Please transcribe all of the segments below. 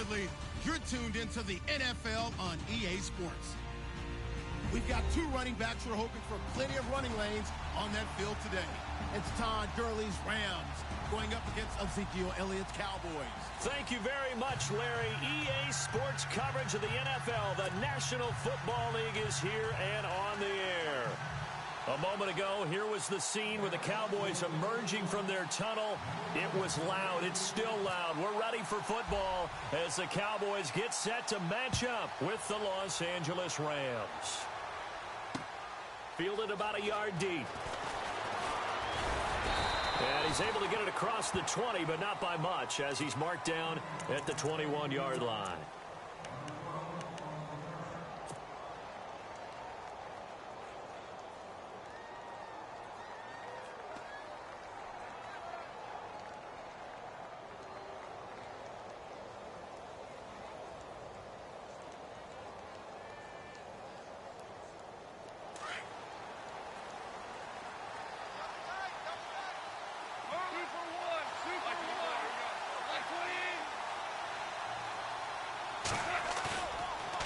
Undoubtedly, you're tuned into the NFL on EA Sports. We've got two running backs who are hoping for plenty of running lanes on that field today. It's Todd Gurley's Rams going up against Ezekiel Elliott's Cowboys. Thank you very much, Larry. EA Sports coverage of the NFL. The National Football League is here and on the air. A moment ago, here was the scene with the Cowboys emerging from their tunnel. It was loud. It's still loud. We're ready for football as the Cowboys get set to match up with the Los Angeles Rams. Fielded about a yard deep. And he's able to get it across the 20, but not by much, as he's marked down at the 21-yard line.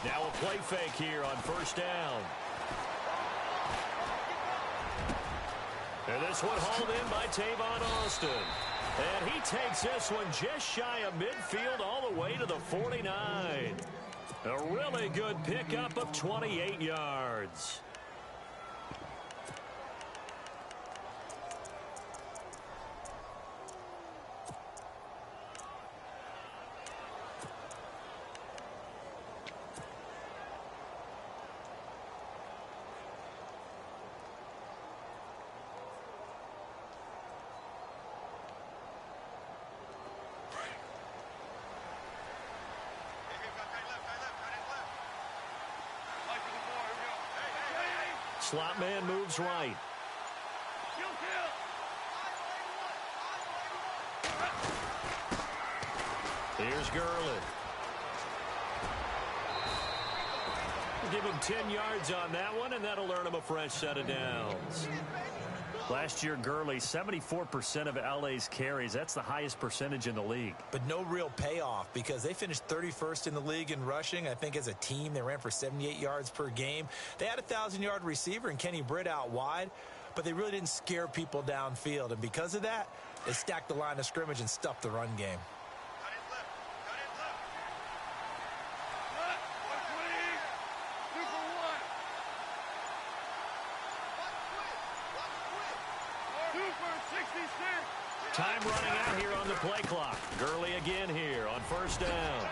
Now a play fake here on first down. And this one hauled in by Tavon Austin. And he takes this one just shy of midfield all the way to the 49. A really good pickup of 28 yards. Slot man moves right. Here's Gurley. Give him 10 yards on that one, and that'll earn him a fresh set of downs. Last year, Gurley, 74% of LA's carries. That's the highest percentage in the league. But no real payoff because they finished 31st in the league in rushing. I think as a team, they ran for 78 yards per game. They had a 1,000-yard receiver and Kenny Britt out wide, but they really didn't scare people downfield. And because of that, they stacked the line of scrimmage and stuffed the run game. Time running out here on the play clock. Gurley again here on first down.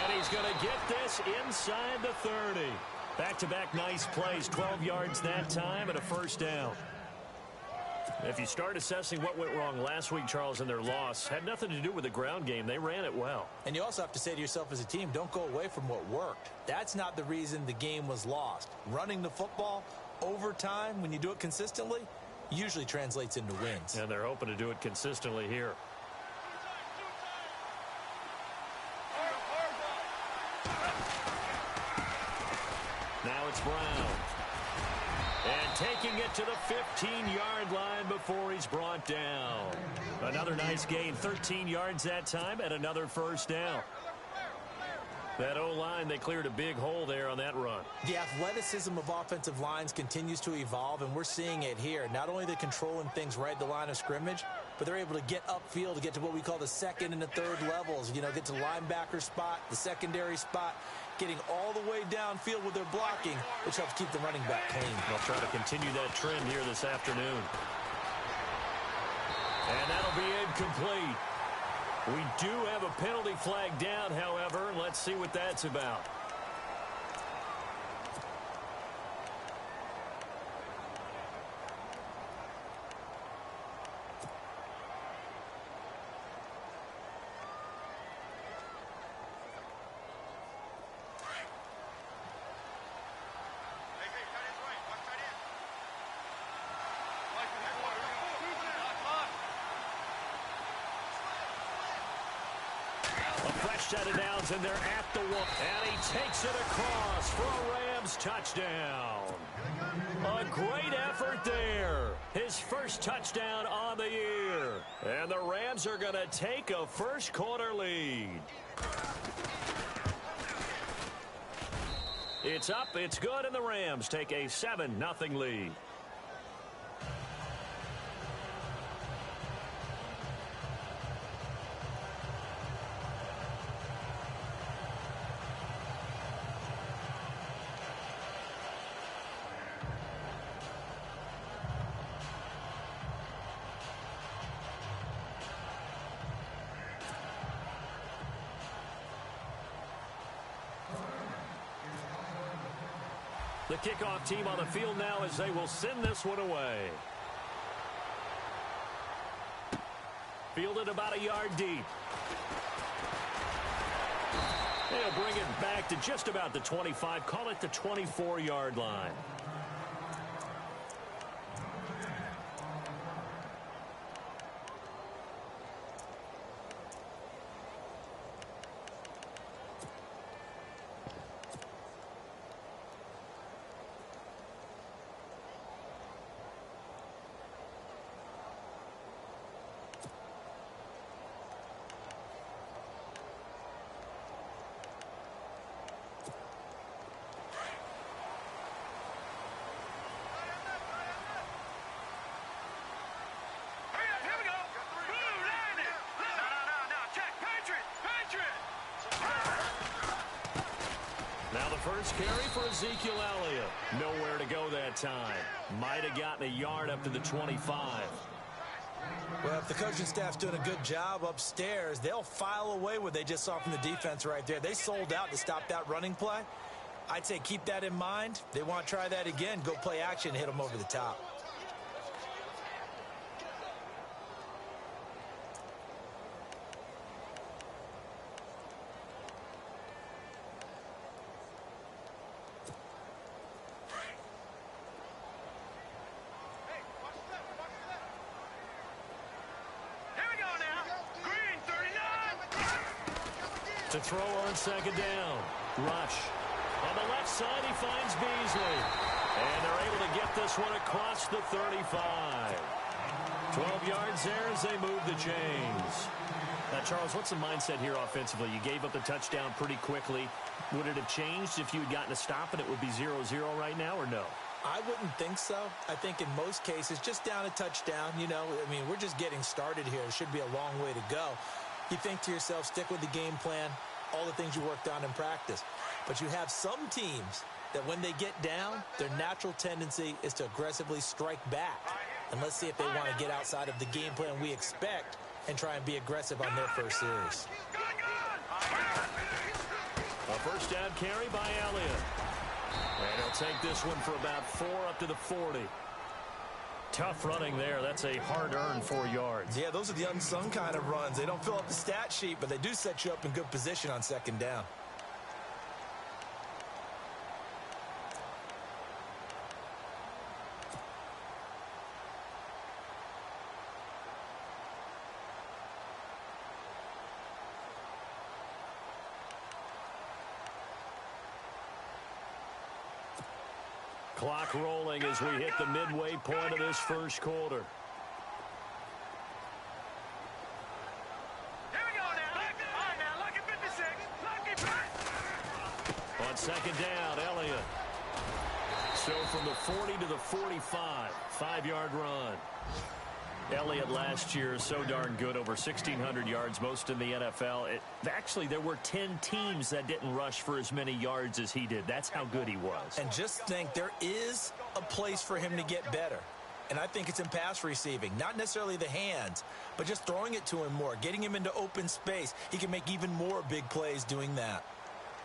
And he's going to get this inside the 30. Back-to-back nice plays, 12 yards that time and a first down. If you start assessing what went wrong last week, Charles, in their loss, had nothing to do with the ground game. They ran it well. And you also have to say to yourself as a team, don't go away from what worked. That's not the reason the game was lost. Running the football over time, when you do it consistently, usually translates into wins. And they're hoping to do it consistently here. Now it's Brown. And taking it to the 15-yard line before he's brought down. Another nice gain, 13 yards that time, and another first down. That O-line, they cleared a big hole there on that run. The athleticism of offensive lines continues to evolve, and we're seeing it here. Not only are they controlling things right at the line of scrimmage, but they're able to get upfield to get to what we call the second and the third levels. You know, get to the linebacker spot, the secondary spot, getting all the way downfield with their blocking, which helps keep the running back clean. They'll try to continue that trend here this afternoon. And that'll be incomplete. We do have a penalty flag down, however. Let's see what that's about. Set of downs, and they're at the one. And he takes it across for a Ram Rams touchdown. A great effort there. His first touchdown on the year. And the Rams are going to take a first quarter lead. It's up, it's good, and the Rams take a 7-0 lead. The kickoff team on the field now as they will send this one away. Fielded about a yard deep. They'll bring it back to just about the 25. Call it the 24-yard line. First carry for Ezekiel Elliott. Nowhere to go that time. Might have gotten a yard up to the 25. Well, if the coaching staff's doing a good job upstairs, they'll file away what they just saw from the defense right there. They sold out to stop that running play. I'd say keep that in mind. They want to try that again. Go play action, hit them over the top. To throw on second down. Rush. On the left side, he finds Beasley. And they're able to get this one across the 35. 12 yards there as they move the chains. Now, Charles, what's the mindset here offensively? You gave up the touchdown pretty quickly. Would it have changed if you had gotten a stop and it would be 0-0 right now, or no? I wouldn't think so. I think in most cases, just down a touchdown, you know, I mean, we're just getting started here. It should be a long way to go. You think to yourself, stick with the game plan, all the things you worked on in practice. But you have some teams that when they get down, their natural tendency is to aggressively strike back. And let's see if they want to get outside of the game plan we expect and try and be aggressive on their first series. A first down carry by Elliott. And he'll take this one for about 4 up to the 40. Tough running there. That's a hard-earned 4 yards. Yeah, those are the unsung kind of runs. They don't fill up the stat sheet, but they do set you up in good position on second down. Clock rolling as we hit the midway point of this first quarter. Here we go now. All right, now, lucky 56. Lucky. On second down, Elliott. So from the 40 to the 45, 5-yard run. Elliott last year so darn good, over 1,600 yards, most in the NFL. Actually, there were 10 teams that didn't rush for as many yards as he did. That's how good he was. And just think, there is a place for him to get better. And I think it's in pass receiving. Not necessarily the hands, but just throwing it to him more, getting him into open space. He can make even more big plays doing that.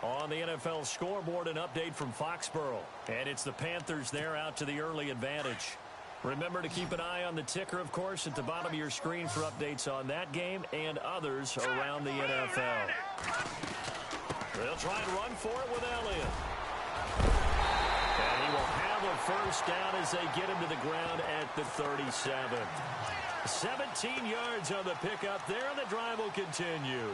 On the NFL scoreboard, an update from Foxborough. And it's the Panthers there out to the early advantage. Remember to keep an eye on the ticker, of course, at the bottom of your screen for updates on that game and others around the NFL. They'll try and run for it with Elliott. And he will have a first down as they get him to the ground at the 37. 17 yards on the pickup there, and the drive will continue.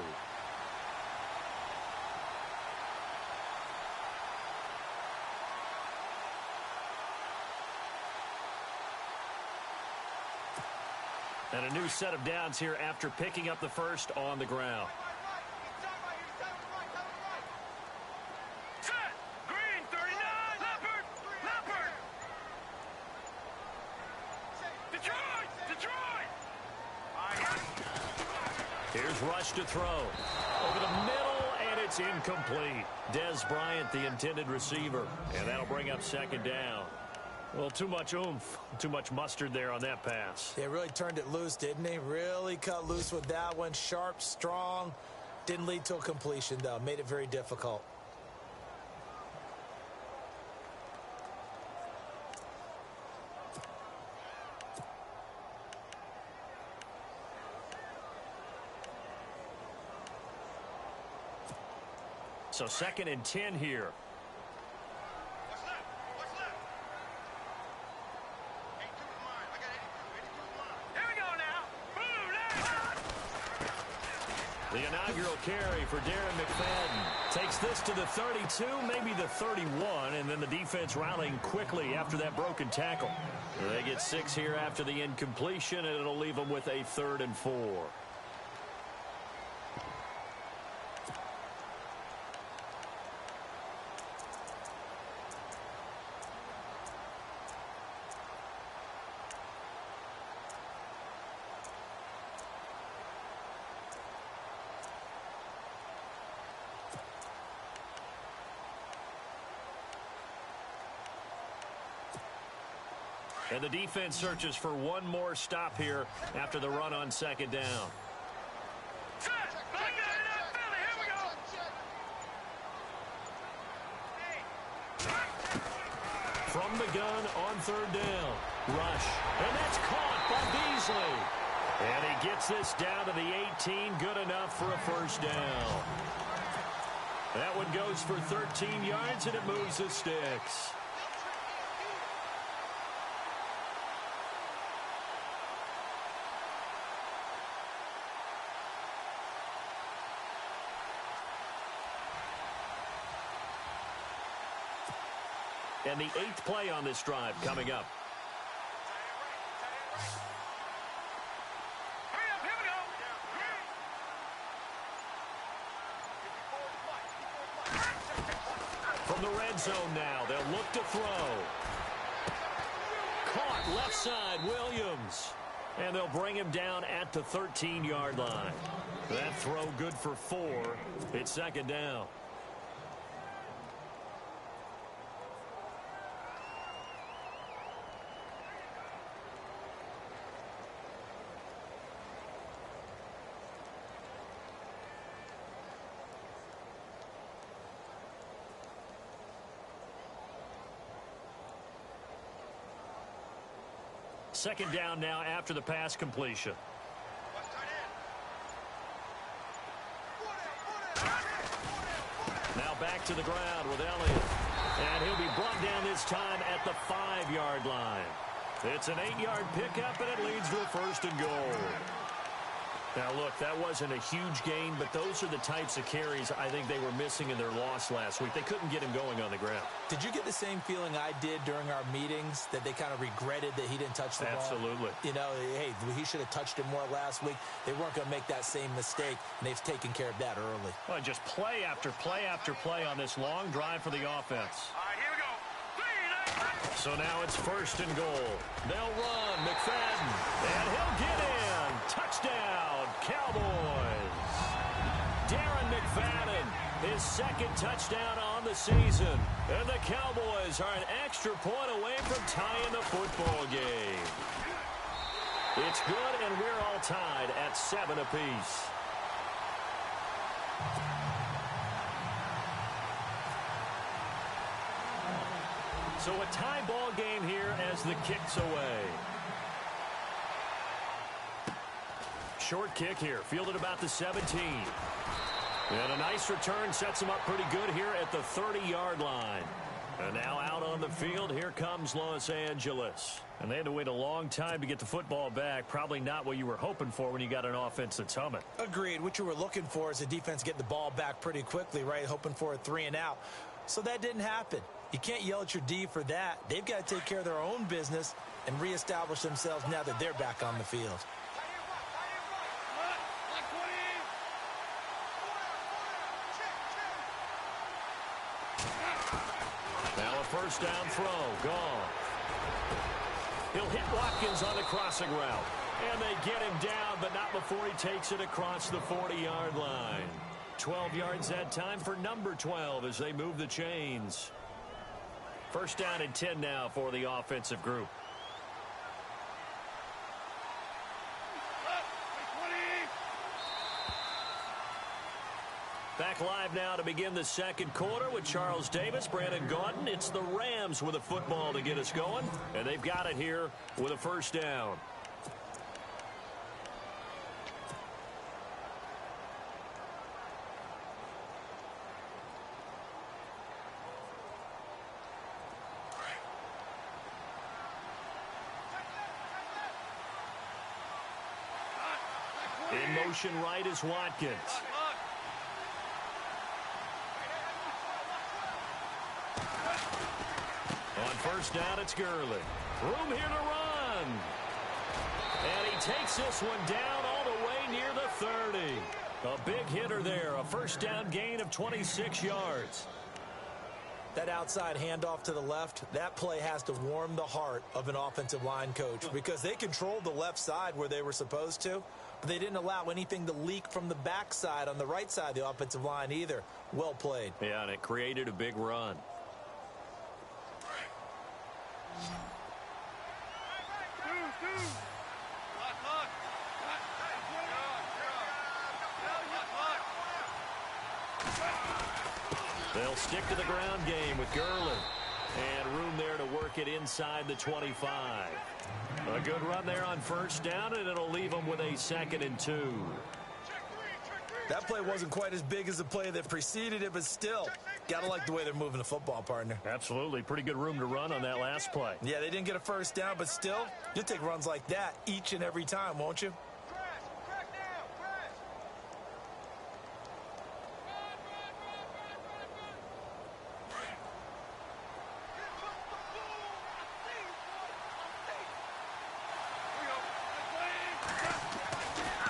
And a new set of downs here after picking up the first on the ground. Set. Green, 39. Leopard. Leopard. Detroit. Detroit. Here's Rush to throw. Over the middle, and it's incomplete. Des Bryant, the intended receiver. And that'll bring up second down. Well, too much oomph, too much mustard there on that pass. They really turned it loose, didn't they? Really cut loose with that one. Sharp, strong. Didn't lead to a completion, though. Made it very difficult. So 2nd and 10 here. What's left? What's left? 82 is mine. I got 82. 82 is mine. Here we go now. Boom, The inaugural carry for Darren McFadden. Takes this to the 32, maybe the 31, and then the defense rallying quickly after that broken tackle. They get 6 here after the incompletion, and it'll leave them with a 3rd and 4. And the defense searches for one more stop here after the run on 2nd down. set. Like that in that Philly. Here we go. From the gun on 3rd down. Rush. And that's caught by Beasley. And he gets this down to the 18. Good enough for a 1st down. That one goes for 13 yards, and it moves the sticks. And the 8th play on this drive coming up. Hurry up. Here we go. From the red zone now, they'll look to throw. Caught left side, Williams. And they'll bring him down at the 13-yard line. That throw good for 4. It's 2nd down. Second down now after the pass completion. Now back to the ground with Elliott. And he'll be brought down this time at the 5-yard line. It's an 8-yard pickup, and it leads to a 1st and goal. Now, look, that wasn't a huge gain, but those are the types of carries I think they were missing in their loss last week. They couldn't get him going on the ground. Did you get the same feeling I did during our meetings, that they kind of regretted that he didn't touch the ball? Absolutely. You know, hey, he should have touched it more last week. They weren't going to make that same mistake, and they've taken care of that early. Well, just play after play after play on this long drive for the offense. All right, here we go. So now it's 1st and goal. They'll run. McFadden. And he'll get in. Touchdown, Cowboys. Darren McFadden, his 2nd touchdown on the season. And the Cowboys are an extra point away from tying the football game. It's good, and we're all tied at 7 apiece. So a tie ball game here as the kick's away. Short kick here, fielded about the 17. And a nice return sets him up pretty good here at the 30-yard line. And now out on the field, here comes Los Angeles. And they had to wait a long time to get the football back. Probably not what you were hoping for when you got an offense that's humming. Agreed. What you were looking for is the defense getting the ball back pretty quickly, right? Hoping for a 3 and out. So that didn't happen. You can't yell at your D for that. They've got to take care of their own business and reestablish themselves now that they're back on the field. first down throw. Gone. He'll hit Watkins on the crossing route. And they get him down, but not before he takes it across the 40-yard line. 12 yards that time for number 12 as they move the chains. First down and 10 now for the offensive group. Back live now to begin the second quarter with Charles Davis, Brandon Gaudin. It's the Rams with a football to get us going, and they've got it here with a first down. In motion right is Watkins. On first down, it's Gurley. Room here to run. And he takes this one down all the way near the 30. A big hitter there. A first down gain of 26 yards. That outside handoff to the left, that play has to warm the heart of an offensive line coach because they controlled the left side where they were supposed to, but they didn't allow anything to leak from the backside on the right side of the offensive line either. Well played. Yeah, and it created a big run. They'll stick to the ground game with Gurley. And room there to work it inside the 25. A good run there on first down, and it'll leave them with a 2nd and 2. That play wasn't quite as big as the play that preceded it, but still, got to like the way they're moving the football, partner. Absolutely. Pretty good room to run on that last play. Yeah, they didn't get a first down, but still, you'll take runs like that each and every time, won't you?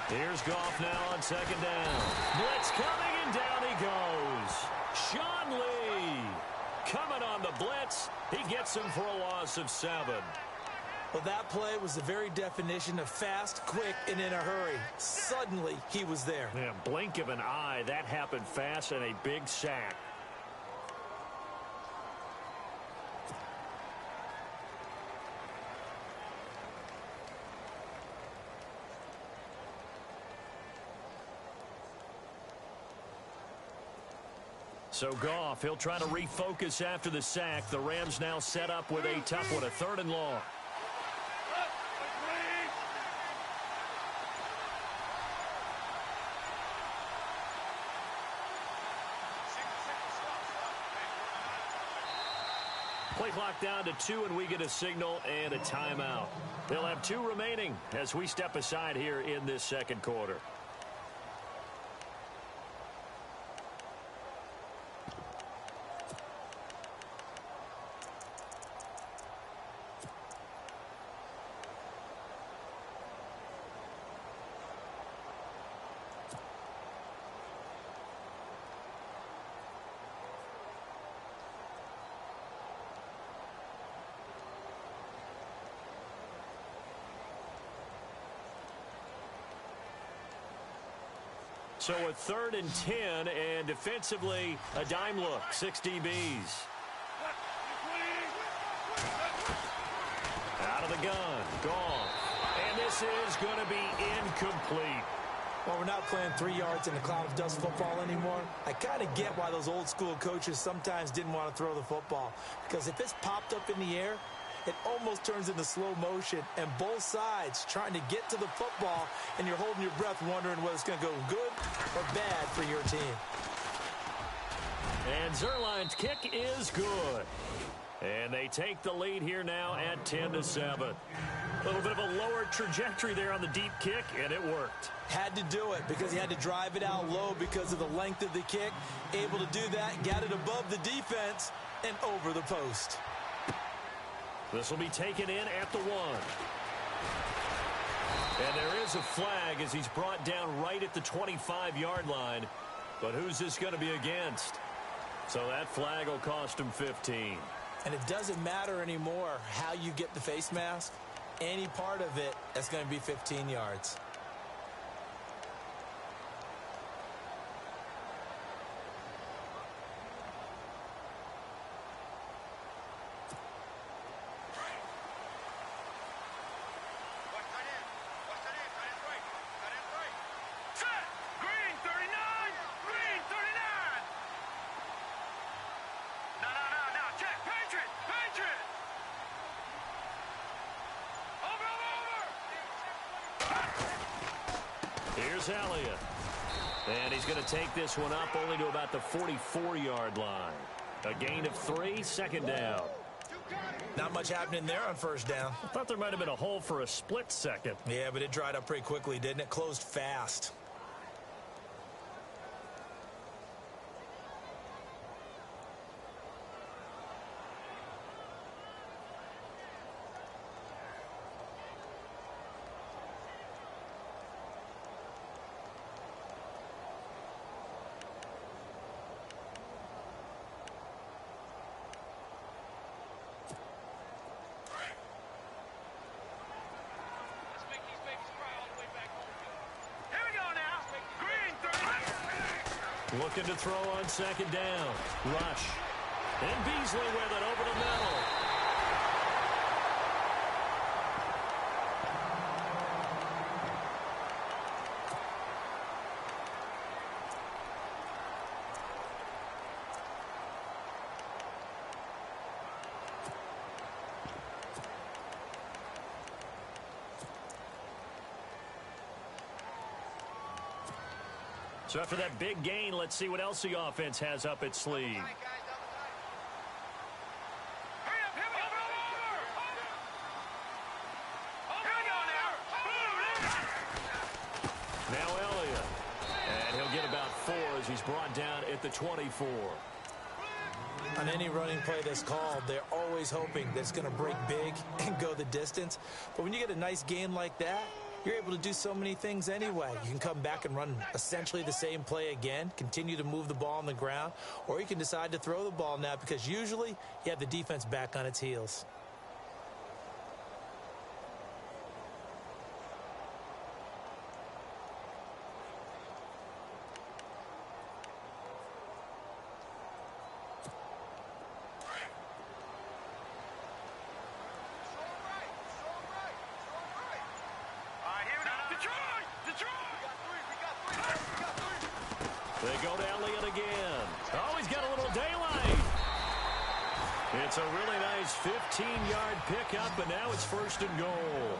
Here's Goff now on second down. Blitz coming, and down he goes. Sean Lee coming on the blitz. He gets him for a loss of 7. Well, that play was the very definition of fast, quick, and in a hurry. Suddenly, he was there. Yeah, blink of an eye. That happened fast, and a big sack. So Goff, he'll try to refocus after the sack. The Rams now set up with a tough one, a 3rd and long. Play clock down to 2, and we get a signal and a timeout. They'll have 2 remaining as we step aside here in this second quarter. So a 3rd and 10, and defensively, a dime look, 6 DBs. Out of the gun, gone. And this is going to be incomplete. Well, we're not playing 3 yards in a cloud of dust football anymore. I kind of get why those old school coaches sometimes didn't want to throw the football. Because if it's popped up in the air, it almost turns into slow motion, and both sides trying to get to the football, and you're holding your breath wondering whether it's going to go good or bad for your team. And Zerline's kick is good. And they take the lead here now at 10-7. A little bit of a lower trajectory there on the deep kick, and it worked. Had to do it because he had to drive it out low because of the length of the kick. Able to do that, got it above the defense and over the post. This will be taken in at the 1. And there is a flag as he's brought down right at the 25-yard line. But who's this going to be against? So that flag will cost him 15. And it doesn't matter anymore how you get the face mask. Any part of it, that's going to be 15 yards. Here's Elliott. And he's going to take this one up only to about the 44-yard line. A gain of 3, second down. Not much happening there on first down. I thought there might have been a hole for a split second. Yeah, but it dried up pretty quickly, didn't it? Closed fast. Looking to throw on second down. Rush. And Beasley with it over the middle. So after that big gain, let's see what else the offense has up its sleeve. Now Elliott. And he'll get about 4 as he's brought down at the 24. On any running play that's called, they're always hoping that it's going to break big and go the distance. But when you get a nice gain like that, you're able to do so many things anyway. You can come back and run essentially the same play again, continue to move the ball on the ground, or you can decide to throw the ball now because usually you have the defense back on its heels. They go to Elliott again. Oh, he's got a little daylight. It's a really nice 15-yard pickup, and now it's 1st and goal.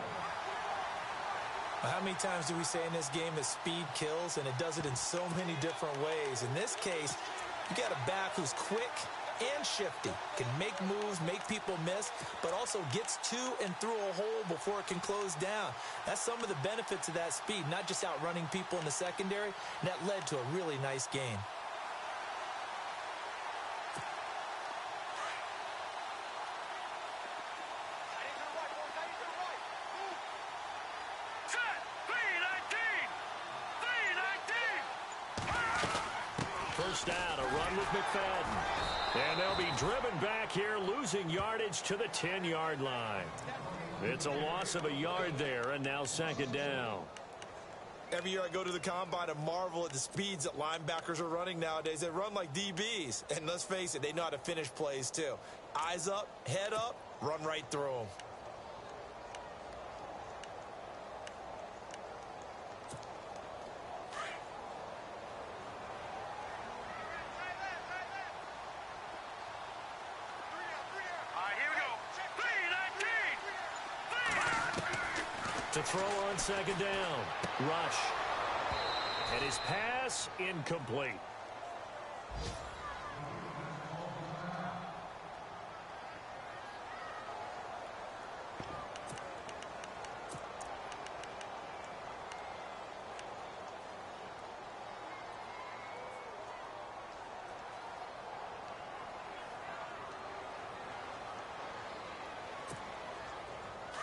How many times do we say in this game that speed kills, and it does it in so many different ways? In this case, you got a back who's quick and shifty, can make moves, make people miss, but also gets to and through a hole before it can close down. That's some of the benefits of that speed, not just outrunning people in the secondary, and that led to a really nice gain. First down, a run with McFadden. And they'll be driven back here, losing yardage to the 10-yard line. It's a loss of a yard there, and now 2nd down. Every year I go to the combine and marvel at the speeds that linebackers are running nowadays. They run like DBs. And let's face it, they know how to finish plays too. Eyes up, head up, run right through them. To throw on 2nd down. Rush. And his pass incomplete.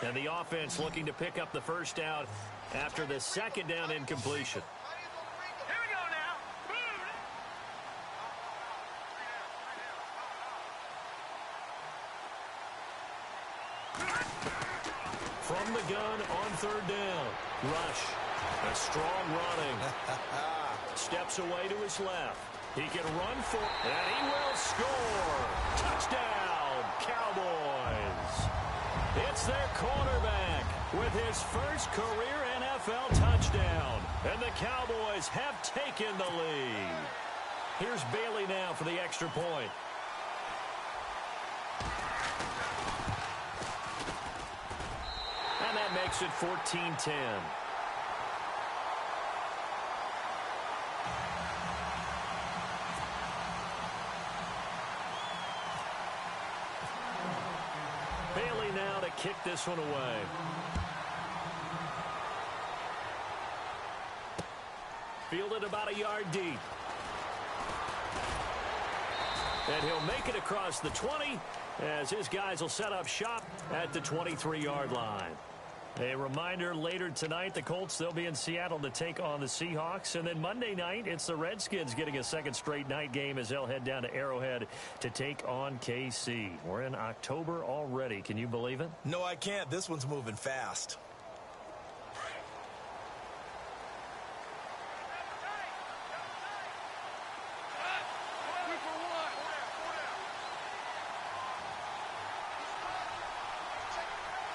And the offense looking to pick up the first down after the 2nd down incompletion. Here we go now. from the gun on third down. Rush. A strong running. Steps away to his left. He can run for, and he will score. Touchdown, Cowboys. It's their quarterback with his first career NFL touchdown. And the Cowboys have taken the lead. Here's Bailey now for the extra point. And that makes it 14-10. Bailey now to kick this one away. Fielded about a yard deep. And he'll make it across the 20 as his guys will set up shop at the 23-yard line. A reminder, later tonight, the Colts, they'll be in Seattle to take on the Seahawks. And then Monday night, it's the Redskins getting a second straight night game as they'll head down to Arrowhead to take on KC. We're in October already. Can you believe it? No, I can't. This one's moving fast.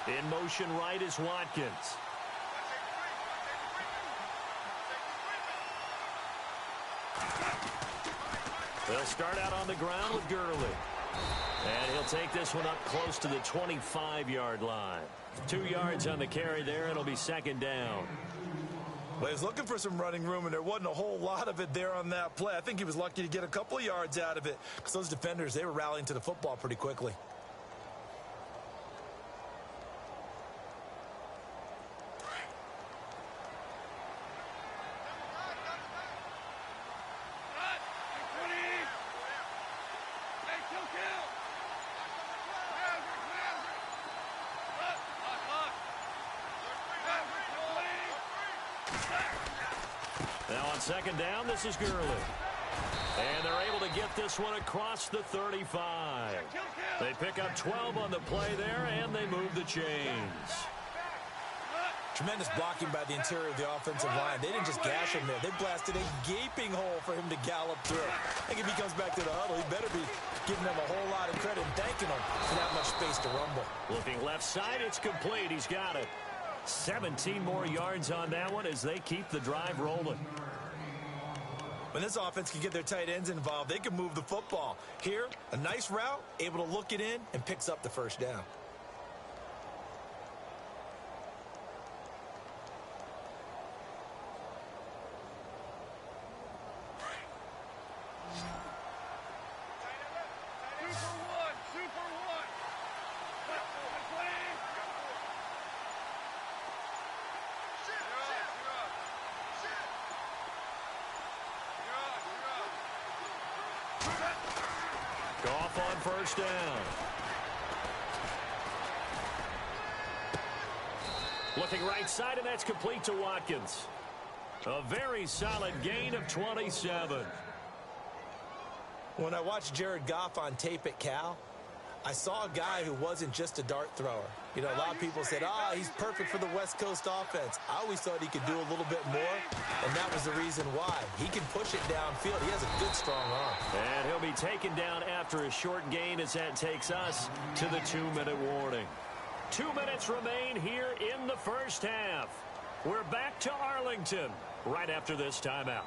In motion right is Watkins. They'll start out on the ground with Gurley. And he'll take this one up close to the 25-yard line. 2 yards on the carry there. It'll be second down. Well, he was looking for some running room, and there wasn't a whole lot of it there on that play. I think he was lucky to get a couple of yards out of it because those defenders, they were rallying to the football pretty quickly. Now on second down, this is Gurley. And they're able to get this one across the 35. They pick up 12 on the play there, and they move the chains. Tremendous blocking by the interior of the offensive line. They didn't just gash him there. They blasted a gaping hole for him to gallop through. I think if he comes back to the huddle, he better be giving them a whole lot of credit and thanking them for that much space to rumble. Looking left side, it's complete. He's got it. 17 more yards on that one as they keep the drive rolling. When this offense can get their tight ends involved, they can move the football. Here, a nice route, able to look it in, and picks up the first down. Goff on first down. Looking right side, and that's complete to Watkins. A very solid gain of 27. When I watched Jared Goff on tape at Cal, I saw a guy who wasn't just a dart thrower. You know, a lot of people said, he's perfect for the West Coast offense. I always thought he could do a little bit more, and that was the reason why. He can push it downfield. He has a good, strong arm. And he'll be taken down after a short gain as that takes us to the 2-minute warning. 2 minutes remain here in the first half. We're back to Arlington right after this timeout.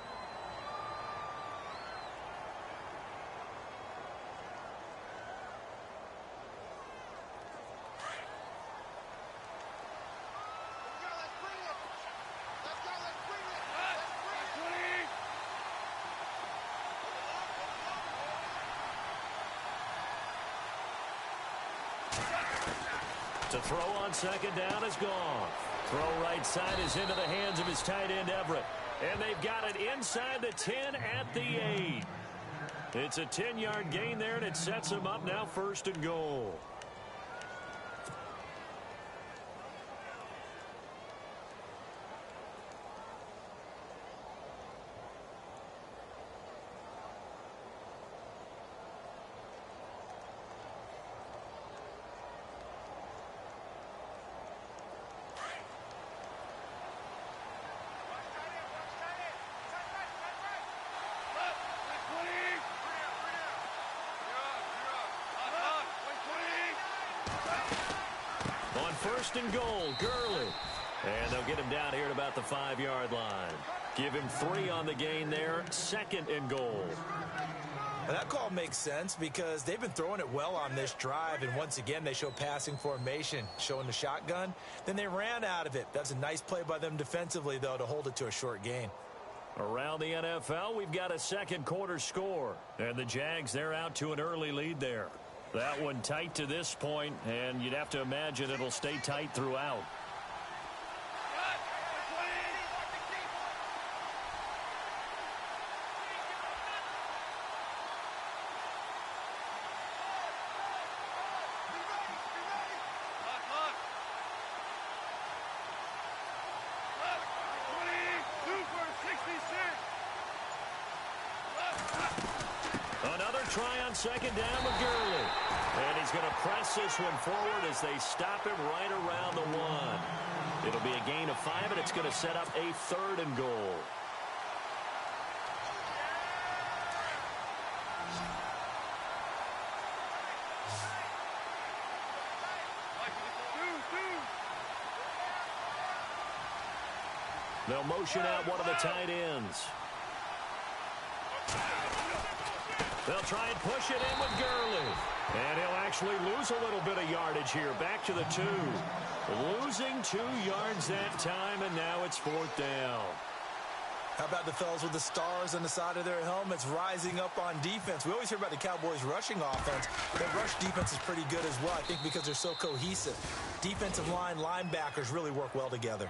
To throw on second down is gone. Throw right side is into the hands of his tight end, Everett. And they've got it inside the 10 at the 8. It's a 10-yard gain there, and it sets him up now first and goal. first and goal. Gurley. And they'll get him down here at about the 5-yard line. Give him 3 on the gain there. Second and goal. And that call makes sense because they've been throwing it well on this drive, and once again they show passing formation, showing the shotgun. Then they ran out of it. That's a nice play by them defensively, though, to hold it to a short gain. Around the NFL, we've got a second quarter score, and the Jags, they're out to an early lead there. That one tight to this point, and you'd have to imagine it'll stay tight throughout. Try on second down with Gurley. And he's going to press this one forward as they stop him right around the 1. It'll be a gain of 5, and it's going to set up a 3rd and goal. They'll motion out one of the tight ends. They'll try and push it in with Gurley. And he'll actually lose a little bit of yardage here. Back to the 2. Losing 2 yards that time, and now it's 4th down. How about the fellas with the stars on the side of their helmets rising up on defense? We always hear about the Cowboys' rushing offense. Their rush defense is pretty good as well, I think, because they're so cohesive. Defensive line, linebackers really work well together.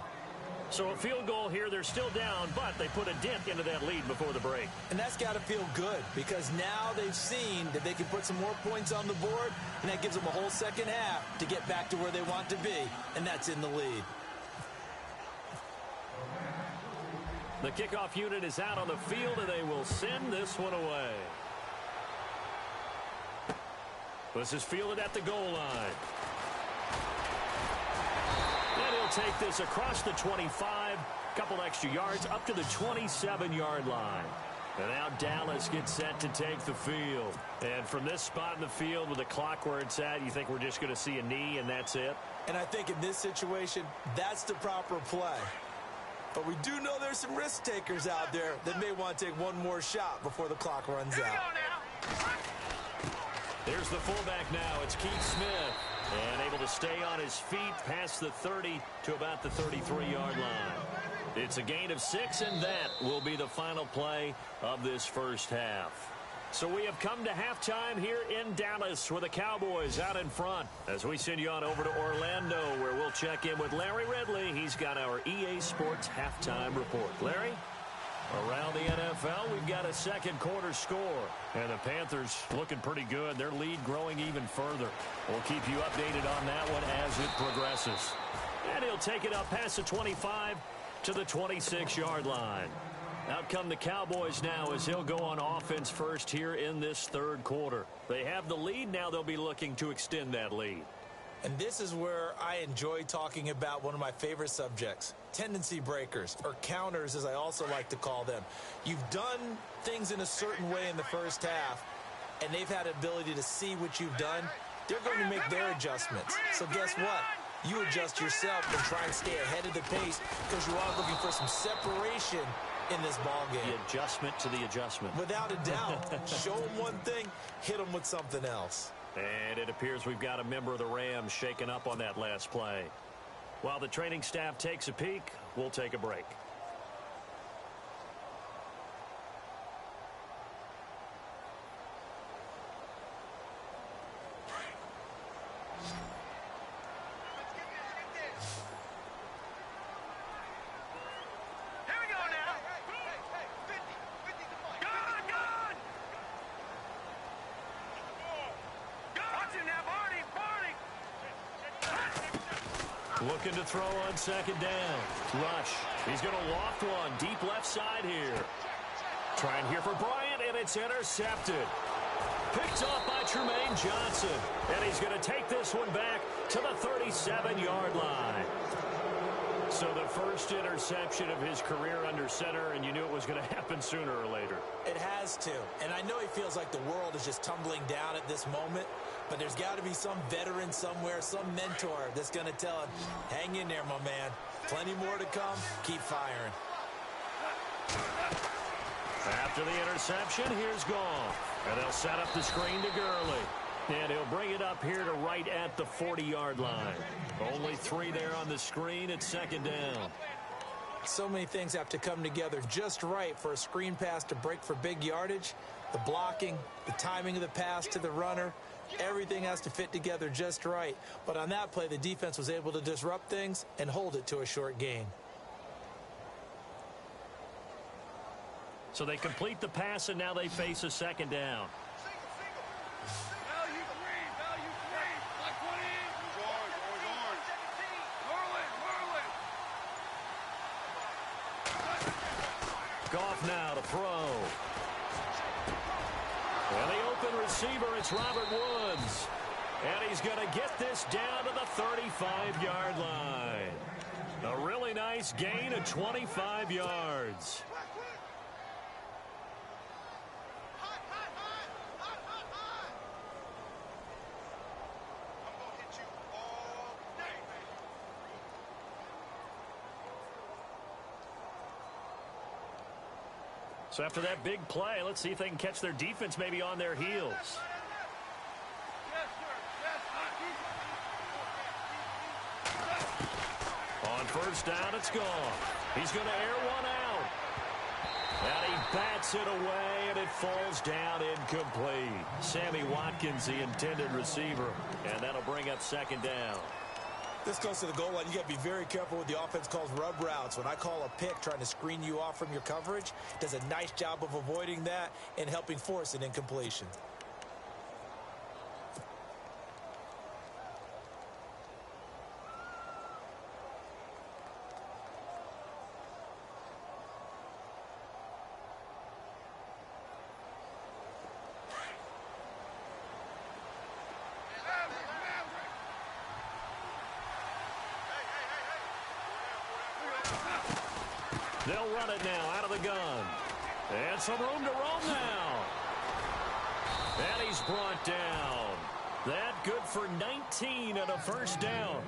So a field goal here, they're still down, but they put a dent into that lead before the break. And that's got to feel good because now they've seen that they can put some more points on the board, and that gives them a whole second half to get back to where they want to be, and that's in the lead. The kickoff unit is out on the field, and they will send this one away. This is fielded at the goal line. And he'll take this across the 25, couple extra yards up to the 27-yard line. And now Dallas gets set to take the field. And from this spot in the field with the clock where it's at, you think we're just going to see a knee and that's it? And I think in this situation, that's the proper play. But we do know there's some risk takers out there that may want to take one more shot before the clock runs out. There's the fullback now. It's Keith Smith. And able to stay on his feet past the 30 to about the 33-yard line. It's a gain of 6, and that will be the final play of this first half. So we have come to halftime here in Dallas with the Cowboys out in front. As we send you on over to Orlando, where we'll check in with Larry Ridley. He's got our EA Sports halftime report. Larry? Around the NFL, we've got a second quarter score. And the Panthers looking pretty good. Their lead growing even further. We'll keep you updated on that one as it progresses. And he'll take it up past the 25 to the 26-yard line. Out come the Cowboys now as he'll go on offense first here in this third quarter. They have the lead. Now they'll be looking to extend that lead. And this is where I enjoy talking about one of my favorite subjects, tendency breakers, or counters as I also like to call them. You've done things in a certain way in the first half, and they've had ability to see what you've done. They're going to make their adjustments. So guess what? You adjust yourself and try and stay ahead of the pace because you are looking for some separation in this ball game. The adjustment to the adjustment. Without a doubt. Show them one thing, hit them with something else. And it appears we've got a member of the Rams shaken up on that last play. While the training staff takes a peek, we'll take a break. Looking to throw on second down. Rush. He's going to loft one deep left side here. Trying here for Bryant, and it's intercepted. Picked off by Tremaine Johnson. And he's going to take this one back to the 37-yard line. So the first interception of his career under center, and you knew it was going to happen sooner or later. It has to. And I know he feels like the world is just tumbling down at this moment, but there's got to be some veteran somewhere, some mentor that's going to tell him, hang in there, my man. Plenty more to come. Keep firing. After the interception, here's Goff. And they'll set up the screen to Gurley. And he'll bring it up here to right at the 40-yard line. Only 3 there on the screen. It's second down. So many things have to come together just right for a screen pass to break for big yardage. The blocking, the timing of the pass to the runner, everything has to fit together just right. But on that play, the defense was able to disrupt things and hold it to a short gain. So they complete the pass, and now they face a second down. Goff now to throw. And the open receiver, it's Robert Woods. And he's going to get this down to the 35-yard line. A really nice gain of 25 yards. So after that big play, let's see if they can catch their defense maybe on their heels. On first down, it's gone. He's going to air one out. And he bats it away, and it falls down incomplete. Sammy Watkins, the intended receiver, and that'll bring up second down. This goes to the goal line. You got to be very careful with the offense calls rub routes. When I call a pick trying to screen you off from your coverage, does a nice job of avoiding that and helping force an incompletion. They'll run it now out of the gun. And some room to roam now. And he's brought down. That good for 19 and a first down.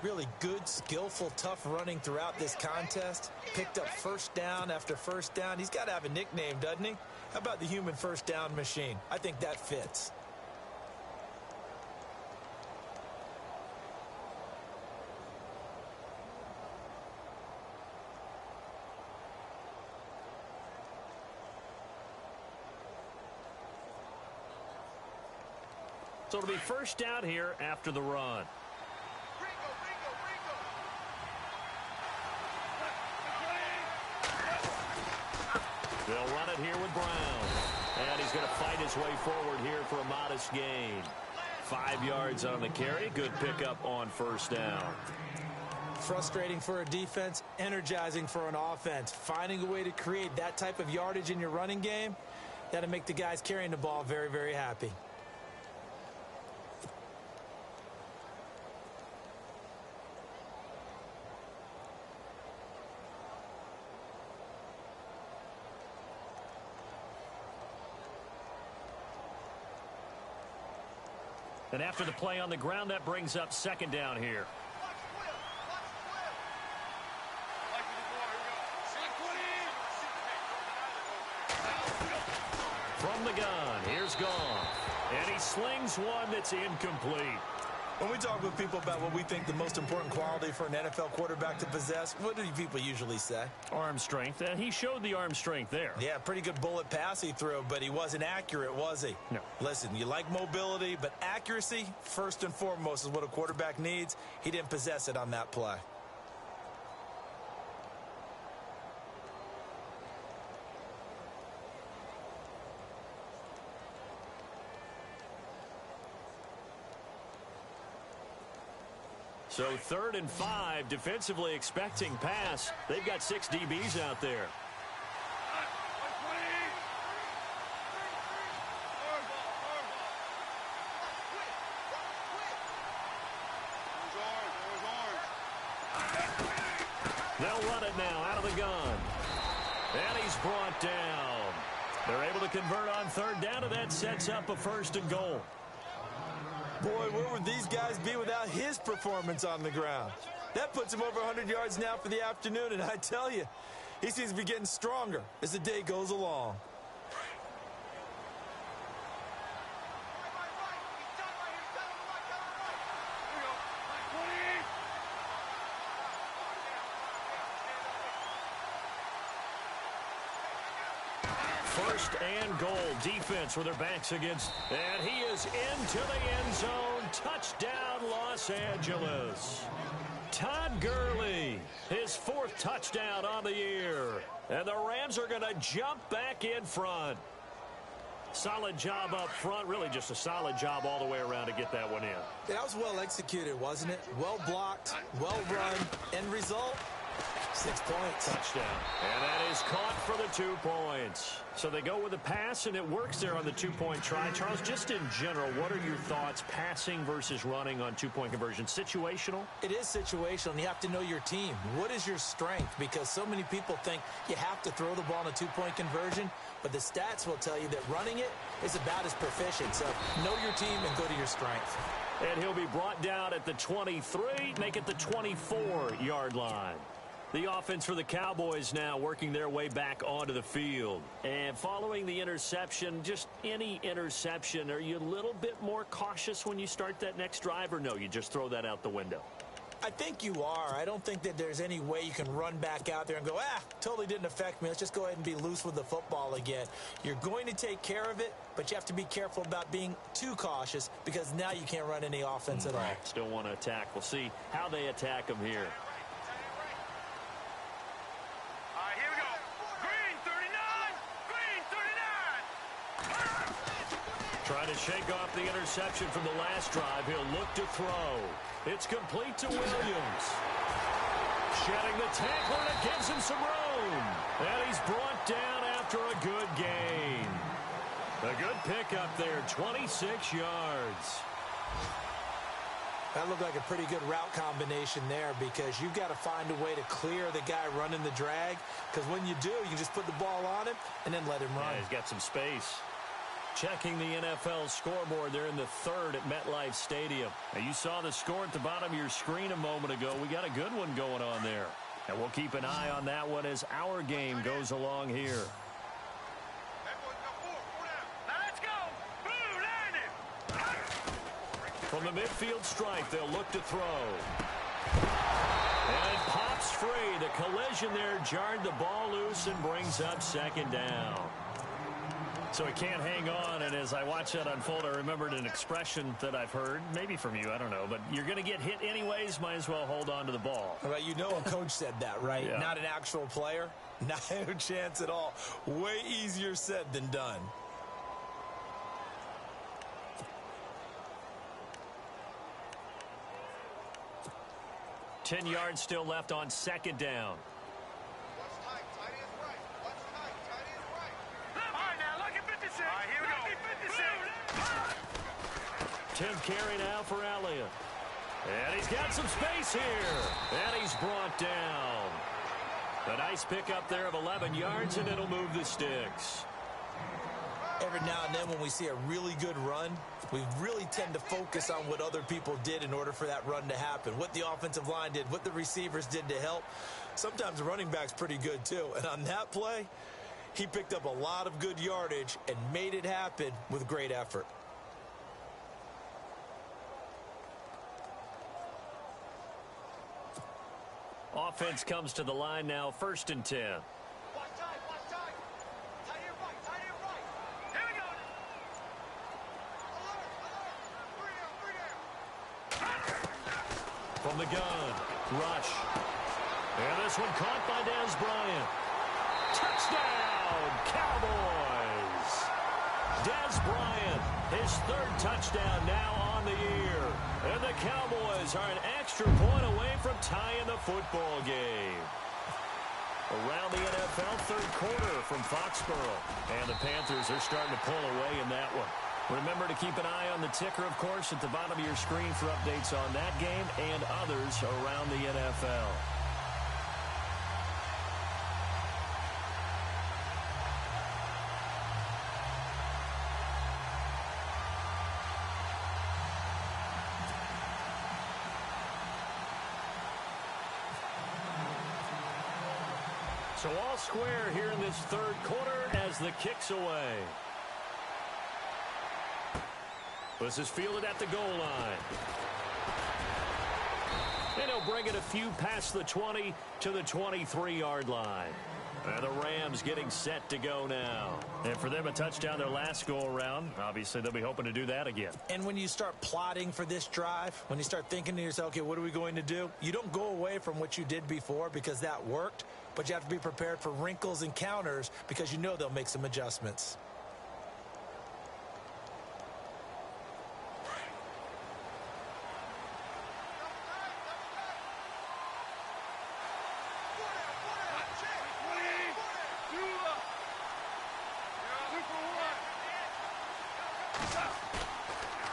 Really good, skillful, tough running throughout this contest. Picked up first down after first down. He's got to have a nickname, doesn't he? How about the human first down machine? I think that fits. So it'll be first down here after the run. They'll run it here with Brown. And he's going to fight his way forward here for a modest gain. 5 yards on the carry. Good pickup on first down. Frustrating for a defense, energizing for an offense. Finding a way to create that type of yardage in your running game, that'll make the guys carrying the ball very, very happy. And after the play on the ground, that brings up second down here. From the gun, here's Goff. And he slings one that's incomplete. When we talk with people about what we think the most important quality for an NFL quarterback to possess, what do people usually say? Arm strength, and he showed the arm strength there. Yeah, pretty good bullet pass he threw, but he wasn't accurate, was he? No. Listen, you like mobility, but accuracy, first and foremost, is what a quarterback needs. He didn't possess it on that play. So 3rd and 5, defensively expecting pass. They've got 6 DBs out there. They'll run it now out of the gun. And he's brought down. They're able to convert on third down, and that sets up a 1st and goal. Boy, where would these guys be without his performance on the ground? That puts him over 100 yards now for the afternoon, and I tell you, he seems to be getting stronger as the day goes along. First and goal. Defense with their backs against. And he is into the end zone. Touchdown, Los Angeles. Todd Gurley, his 4th touchdown on the year. And the Rams are going to jump back in front. Solid job up front. Really just a solid job all the way around to get that one in. That was well executed, wasn't it? Well blocked, well run. End result, 6 points. Touchdown. And that is caught for the 2 points. So they go with a pass, and it works there on the 2-point try. Charles, just in general, what are your thoughts passing versus running on 2-point conversion? Situational? It is situational, and you have to know your team. What is your strength? Because so many people think you have to throw the ball in a 2-point conversion, but the stats will tell you that running it is about as proficient. So know your team and go to your strength. And he'll be brought down at the 23, make it the 24-yard line. The offense for the Cowboys now working their way back onto the field. And following the interception, just any interception, are you a little bit more cautious when you start that next drive, or no, you just throw that out the window? I think you are. I don't think that there's any way you can run back out there and go, totally didn't affect me. Let's just go ahead and be loose with the football again. You're going to take care of it, but you have to be careful about being too cautious because now you can't run any offense at all. Still want to attack. We'll see how they attack them here. Trying to shake off the interception from the last drive. He'll look to throw. It's complete to Williams. Shedding the tackler, and it gives him some room. And he's brought down after a good gain. A good pickup there, 26 yards. That looked like a pretty good route combination there because you've got to find a way to clear the guy running the drag. Because when you do, you can just put the ball on him and then let him run. Yeah, he's got some space. Checking the NFL scoreboard there in the 3rd at MetLife Stadium. Now, you saw the score at the bottom of your screen a moment ago. We got a good one going on there. And we'll keep an eye on that one as our game goes along here. Let's go. Blue, line it. From the midfield stripe, they'll look to throw. And it pops free. The collision there jarred the ball loose and brings up 2nd down. So he can't hang on, and as I watch that unfold, I remembered an expression that I've heard, maybe from you, I don't know, but you're going to get hit anyways, might as well hold on to the ball. Right, you know a coach said that, right? Yeah. Not an actual player. Not a chance at all. Way easier said than done. $10 yards still left on 2nd down. Tim carry now for Elliott. And he's got some space here. And he's brought down. A nice pickup there of 11 yards, and it'll move the sticks. Every now and then when we see a really good run, we really tend to focus on what other people did in order for that run to happen. What the offensive line did, what the receivers did to help. Sometimes the running back's pretty good too. And on that play, he picked up a lot of good yardage and made it happen with great effort. Offense comes to the line now, 1st and 10. From the gun, rush. And this one caught by Dez Bryant. Touchdown, Cowboys! Dez Bryant, his 3rd touchdown now on the year. And the Cowboys are an extra point away from tying the football game. Around the NFL, 3rd quarter from Foxborough. And the Panthers are starting to pull away in that one. Remember to keep an eye on the ticker, of course, at the bottom of your screen for updates on that game and others around the NFL. So all square here in this third quarter as the kick's away. This is fielded at the goal line. And he'll bring it a few past the 20 to the 23-yard line. And the Rams getting set to go now. And for them, a touchdown their last go-around. Obviously, they'll be hoping to do that again. And when you start plotting for this drive, when you start thinking to yourself, okay, what are we going to do? You don't go away from what you did before because that worked, but you have to be prepared for wrinkles and counters because you know they'll make some adjustments.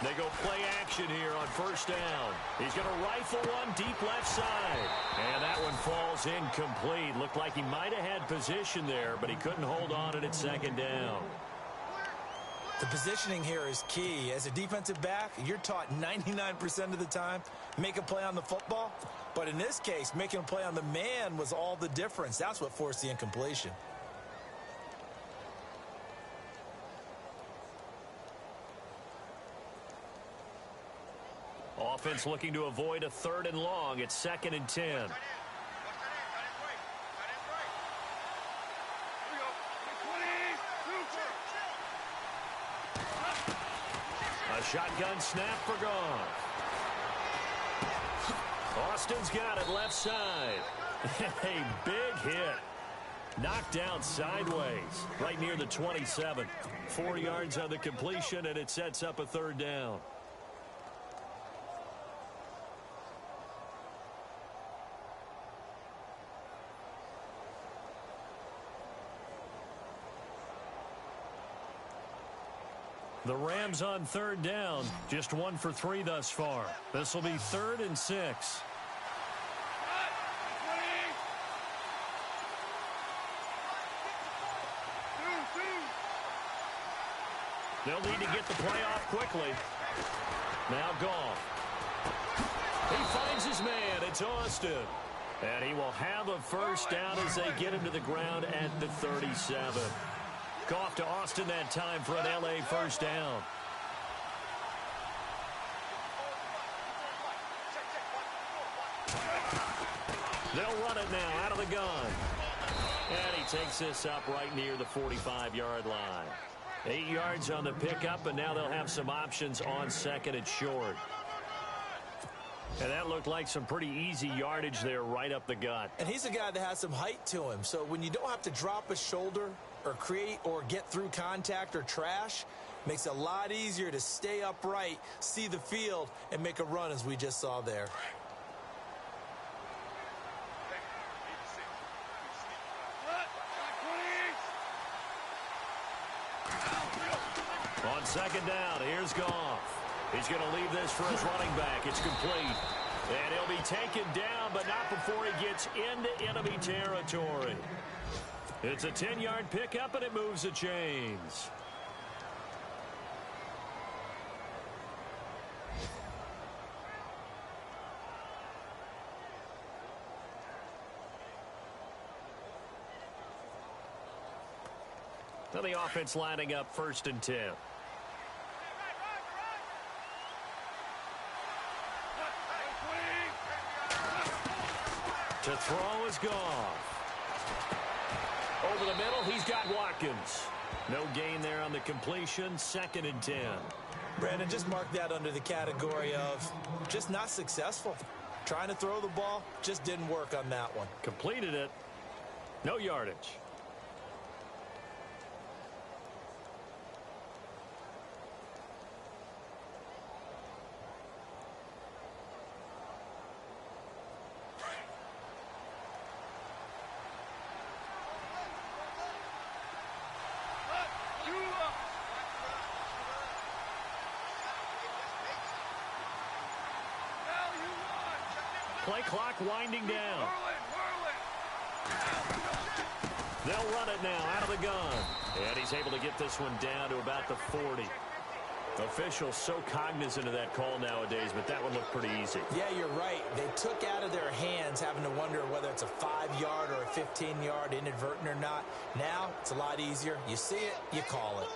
They go play action here on first down. He's going to rifle one deep left side. And that one falls incomplete. Looked like he might have had position there, but he couldn't hold on at second down. The positioning here is key. As a defensive back, you're taught 99% of the time, make a play on the football. But in this case, making a play on the man was all the difference. That's what forced the incompletion. Offense looking to avoid a 3rd and long. It's 2nd and 10. A shotgun snap for Goff. Austin's got it left side. A big hit. Knocked down sideways right near the 27. 4 yards on the completion, and it sets up a 3rd down. The Rams on 3rd down, just 1 for 3 thus far. This will be 3rd and 6. They'll need to get the play off quickly. Now Goff. He finds his man. It's Austin. And he will have a first down as they get him to the ground at the 37. Goff to Austin that time for an L.A. first down. They'll run it now out of the gun. And he takes this up right near the 45-yard line. 8 yards on the pickup, and now they'll have some options on 2nd and short. And that looked like some pretty easy yardage there right up the gut. And he's a guy that has some height to him. So when you don't have to drop a shoulder or create or get through contact or trash, makes it a lot easier to stay upright, see the field, and make a run as we just saw there. On 2nd down, here's Goff. He's going to leave this for his running back. It's complete. And he'll be taken down, but not before he gets into enemy territory. It's a 10-yard pickup, and it moves the chains. Now the offense lining up 1st and 10. To throw is Goff. Over the middle, he's got Watkins. No gain there on the completion. 2nd and 10. Brandon, just mark that under the category of just not successful. Trying to throw the ball, just didn't work on that one. Completed it. No yardage. Play clock winding down. They'll run it now out of the gun. And he's able to get this one down to about the 40. Officials so cognizant of that call nowadays, but that one looked pretty easy. Yeah, you're right. They took out of their hands having to wonder whether it's a 5-yard or a 15-yard inadvertent or not. Now, it's a lot easier. You see it, you call it.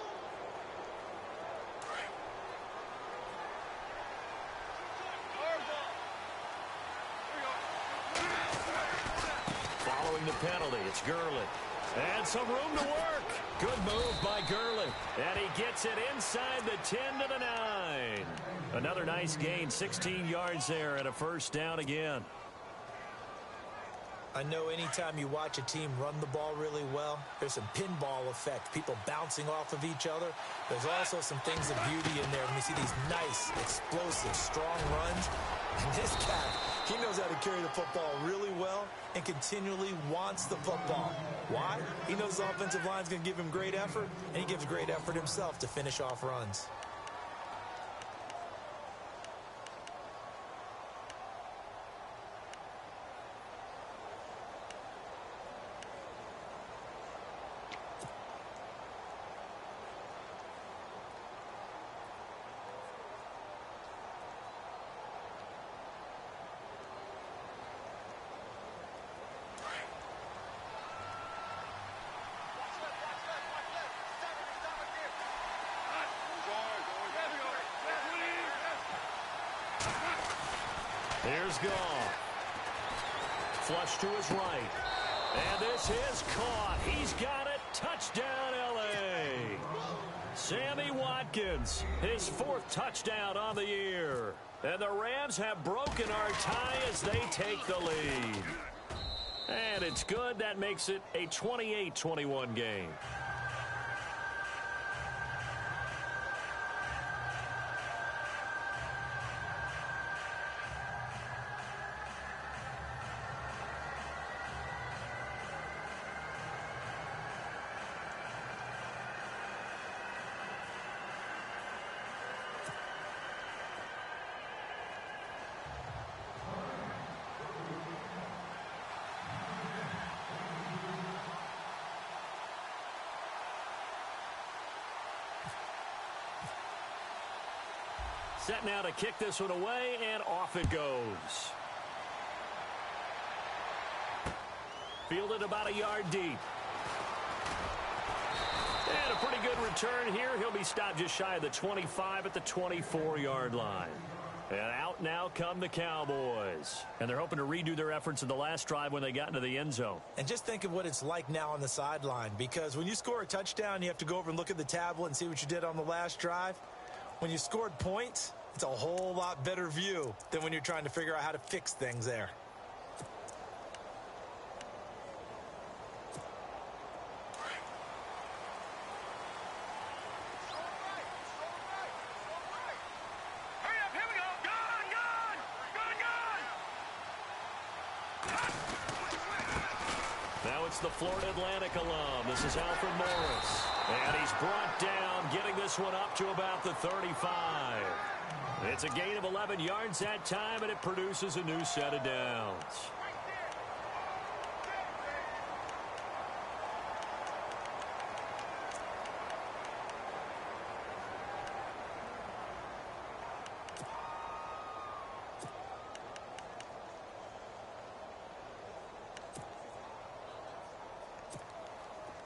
Following the penalty, it's Gurley. And some room to work. Good move by Gurley. And he gets it inside the 10 to the 9. Another nice gain, 16 yards there and a first down again. I know anytime you watch a team run the ball really well, there's some pinball effect, people bouncing off of each other. There's also some things of beauty in there when you see these nice, explosive, strong runs. And this guy, he knows how to carry the football really well and continually wants the football. Why? He knows the offensive line's going to give him great effort, and he gives great effort himself to finish off runs. Here's Goff. Flush to his right. And this is caught. He's got it. Touchdown, L.A. Sammy Watkins, his 4th touchdown on the year. And the Rams have broken our tie as they take the lead. And it's good. That makes it a 28-21 game. Set now to kick this one away, and off it goes. Fielded about a yard deep. And a pretty good return here. He'll be stopped just shy of the 25 at the 24-yard line. And out now come the Cowboys. And they're hoping to redo their efforts in the last drive when they got into the end zone. And just think of what it's like now on the sideline, because when you score a touchdown, you have to go over and look at the tablet and see what you did on the last drive. When you scored points, it's a whole lot better view than when you're trying to figure out how to fix things there. Hurry up, here we go. Gone, gone, gone, gone. Now it's the Florida Atlantic alum. This is Alfred Morris. And he's brought down, getting this one up to about the 35. It's a gain of 11 yards that time, and it produces a new set of downs.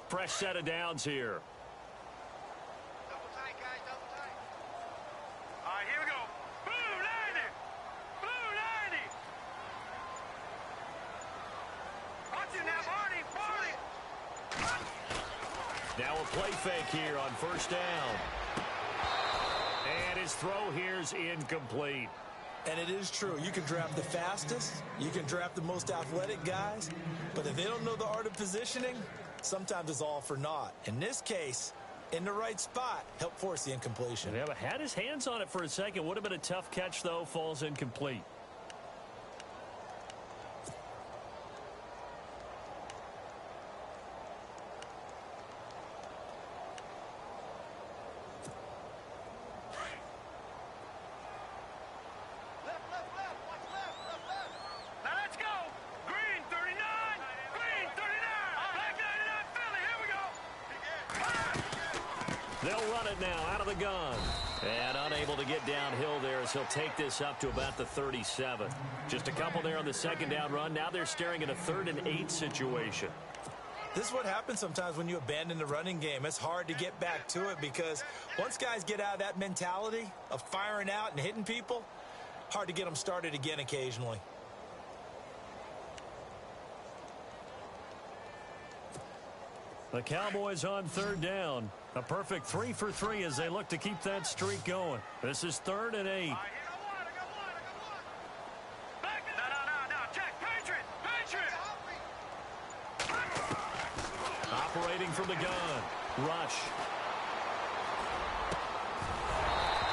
Fresh set of downs here. Double tight, guys, double tight. All right, here we go. Blue 90. Blue 90. Watch it now, Barney. Now a play fake here on first down. And his throw here's incomplete. And it is true. You can draft the fastest. You can draft the most athletic guys. But if they don't know the art of positioning, sometimes it's all for naught. In this case, in the right spot, help force the incompletion. Yeah, but had his hands on it for a second. Would have been a tough catch, though. Falls incomplete. Now let's go. Green 39. Green 39. Black 99 Philly. Here we go. They'll run it now out of the gun. And unable to get downhill there as he'll take this up to about the 37. Just a couple there on the second down run. Now they're staring at a 3rd and 8 situation. This is what happens sometimes when you abandon the running game. It's hard to get back to it because once guys get out of that mentality of firing out and hitting people, hard to get them started again occasionally. The Cowboys on 3rd down. A perfect 3 for 3 as they look to keep that streak going. This is 3rd and 8. I got one. No. Check. Patriot. Operating from the gun. Rush.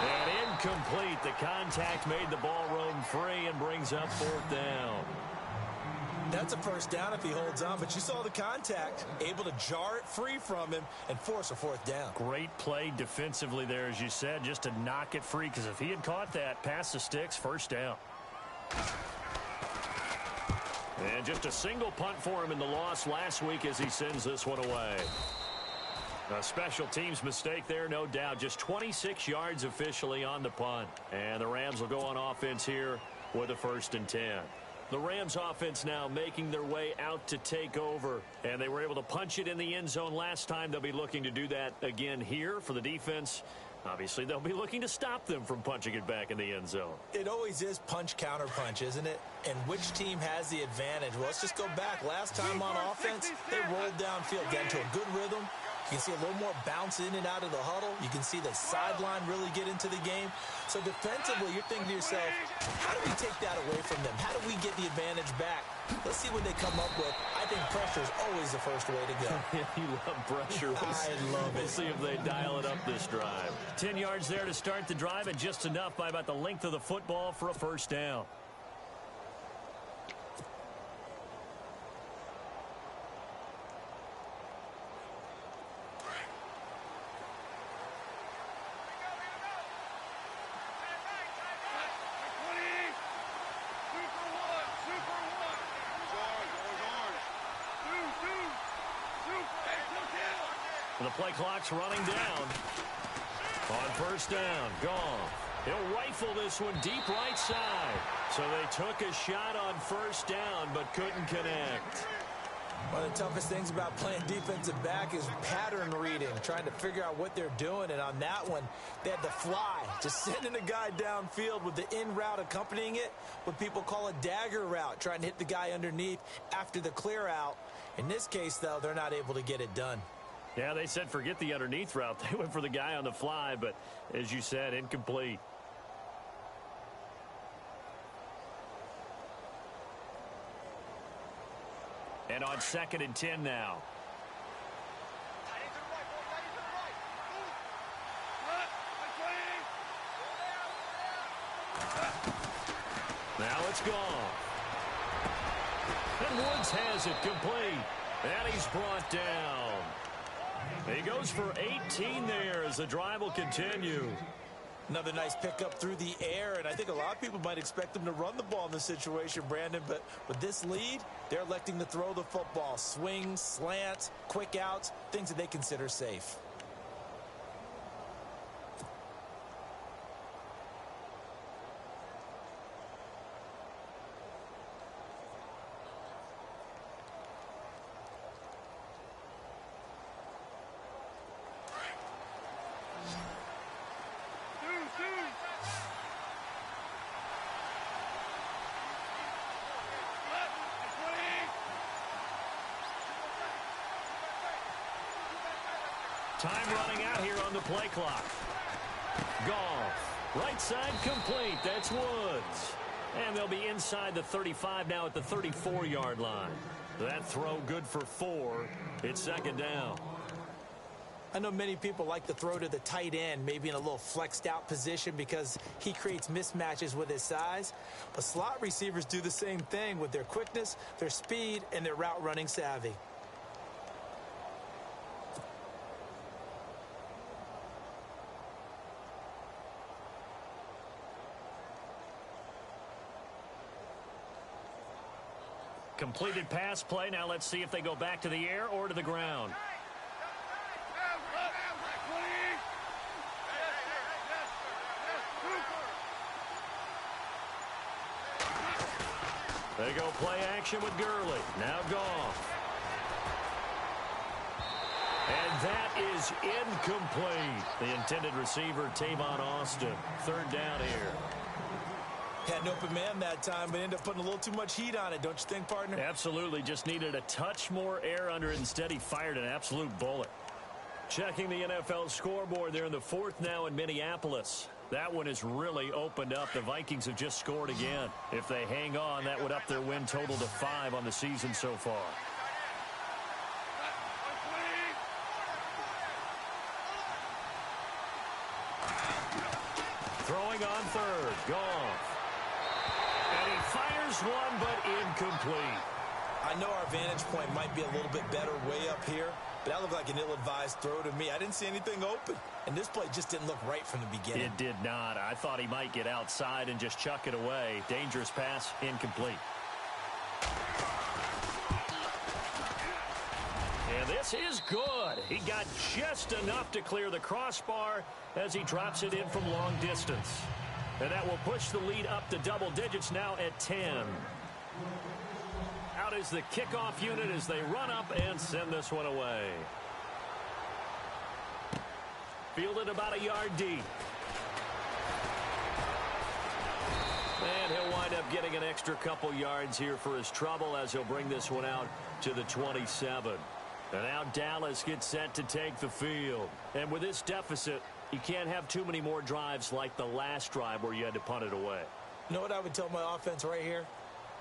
And incomplete. The contact made the ball roam free and brings up 4th down. That's a first down if he holds on, but you saw the contact, able to jar it free from him and force a 4th down. Great play defensively there, as you said, just to knock it free, because if he had caught that, past the sticks, 1st down. And just a single punt for him in the loss last week as he sends this one away. A special teams mistake there, no doubt. Just 26 yards officially on the punt. And the Rams will go on offense here with a 1st and 10. The Rams offense now making their way out to take over. And they were able to punch it in the end zone last time. They'll be looking to do that again here for the defense. Obviously, they'll be looking to stop them from punching it back in the end zone. It always is punch-counter-punch, isn't it? And which team has the advantage? Well, let's just go back. Last time on offense, they rolled downfield, got into a good rhythm. You can see a little more bounce in and out of the huddle. You can see the sideline really get into the game. So defensively, you're thinking to yourself, how do we take that away from them? How do we get the advantage back? Let's see what they come up with. I think pressure is always the first way to go. You love pressure. I love it. We'll see if they dial it up this drive. 10 yards there to start the drive, and just enough by about the length of the football for a 1st down. The play clock's running down. On 1st down, Goff. He'll rifle this one deep right side. So they took a shot on 1st down, but couldn't connect. One of the toughest things about playing defensive back is pattern reading, trying to figure out what they're doing. And on that one, they had the fly, just sending a guy downfield with the in route accompanying it, what people call a dagger route, trying to hit the guy underneath after the clear out. In this case, though, they're not able to get it done. Yeah, they said forget the underneath route. They went for the guy on the fly, but as you said, incomplete. And on 2nd and 10 now. Now it's gone. And Woods has it complete. And he's brought down. He goes for 18 there as the drive will continue. Another nice pickup through the air, and I think a lot of people might expect them to run the ball in this situation, Brandon, but with this lead, they're electing to throw the football. Swings, slants, quick outs, things that they consider safe. Time running out here on the play clock. Goff. Right side complete. That's Woods. And they'll be inside the 35 now at the 34-yard line. That throw good for 4. It's 2nd down. I know many people like to throw to the tight end, maybe in a little flexed out position because he creates mismatches with his size. But slot receivers do the same thing with their quickness, their speed, and their route running savvy. Completed pass play. Now let's see if they go back to the air or to the ground. They go play action with Gurley. Now Goff. And that is incomplete. The intended receiver, Tavon Austin. Third down here. Had an open man that time, but ended up putting a little too much heat on it, don't you think, partner? Absolutely. Just needed a touch more air under it. Instead, he fired an absolute bullet. Checking the NFL scoreboard there in the fourth now in Minneapolis. That one has really opened up. The Vikings have just scored again. If they hang on, that would up their win total to 5 on the season so far. Throwing on third. Goff. And he fires one, but incomplete. I know our vantage point might be a little bit better way up here, but that looked like an ill-advised throw to me. I didn't see anything open, and this play just didn't look right from the beginning. It did not. I thought he might get outside and just chuck it away. Dangerous pass, incomplete. And this is good. He got just enough to clear the crossbar as he drops it in from long distance. And that will push the lead up to double digits now at 10. Out is the kickoff unit as they run up and send this one away. Fielded about a yard deep. And he'll wind up getting an extra couple yards here for his trouble as he'll bring this one out to the 27. And now Dallas gets set to take the field. And with this deficit, you can't have too many more drives like the last drive where you had to punt it away. You know what I would tell my offense right here?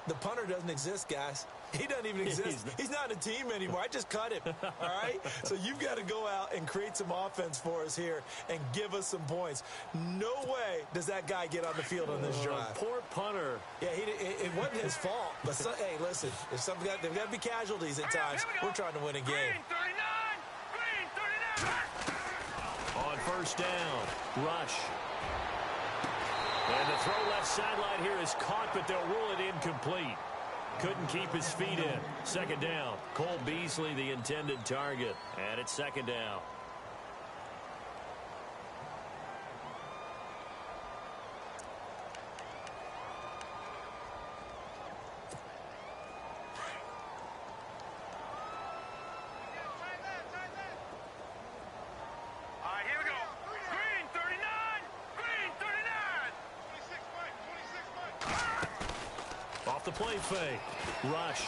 The punter doesn't exist, guys. He doesn't even exist. He's not a team anymore. I just cut him, all right? So you've got to go out and create some offense for us here and give us some points. No way does that guy get on the field on this drive. Poor punter. Yeah, it wasn't his fault. But, hey, listen, if there's got to be casualties at times. We're trying to win a game. Green 39. On first down, Rush. And the throw left sideline here is caught, but they'll rule it incomplete. Couldn't keep his feet in. Second down. Cole Beasley, the intended target. And it's second down. All right, here we go. Green 39. Green 39. Off the play fake. Rush.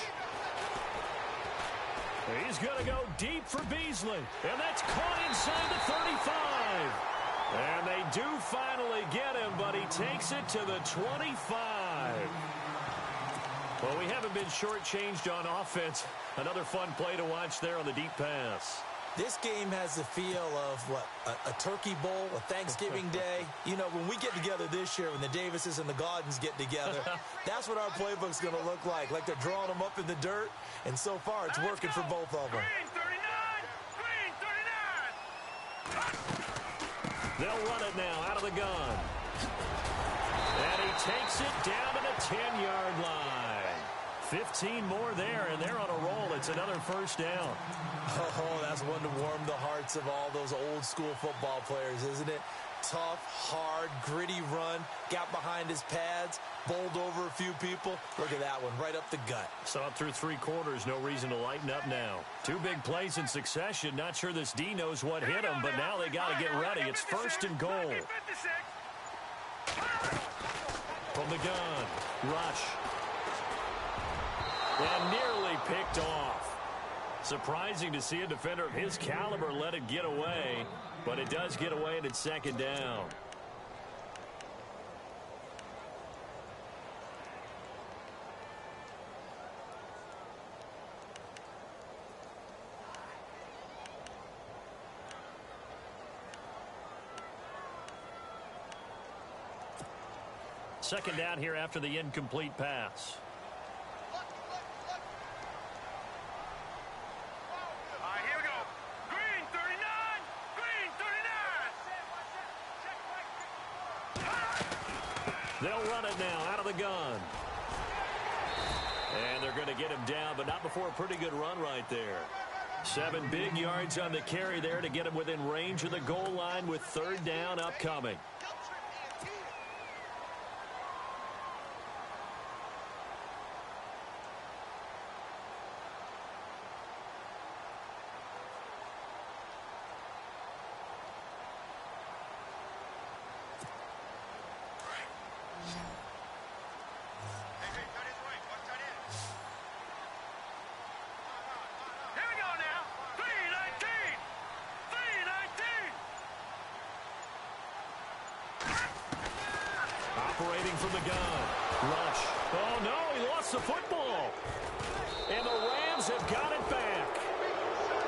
He's going to go deep for Beasley. And that's caught inside the 35. And they do finally get him, but he takes it to the 25. Well, we haven't been shortchanged on offense. Another fun play to watch there on the deep pass. This game has the feel of, a turkey bowl, a Thanksgiving day. You know, when we get together this year, when the Davises and the Gaudens get together, that's what our playbook's going to look like. Like they're drawing them up in the dirt, and so far it's working for both of them. Green 39. Green 39. They'll run it now out of the gun. And he takes it down to the 10-yard line. 15 more there, and they're on a roll. It's another first down. Oh, that's one to warm the hearts of all those old-school football players, isn't it? Tough, hard, gritty run. Got behind his pads, bowled over a few people. Look at that one, right up the gut. Saw it through 3 quarters. No reason to lighten up now. 2 big plays in succession. Not sure this D knows what hit him, but now they got to get ready. It's first and goal. From the gun, Rush. And nearly picked off. Surprising to see a defender of his caliber let it get away, but it does get away and it's second down. Second down here after the incomplete pass. They'll run it now out of the gun. And they're going to get him down, but not before a pretty good run right there. 7 big yards on the carry there to get him within range of the goal line with third down upcoming. from the gun. Rush. Oh, no, he lost the football. And the Rams have got it back.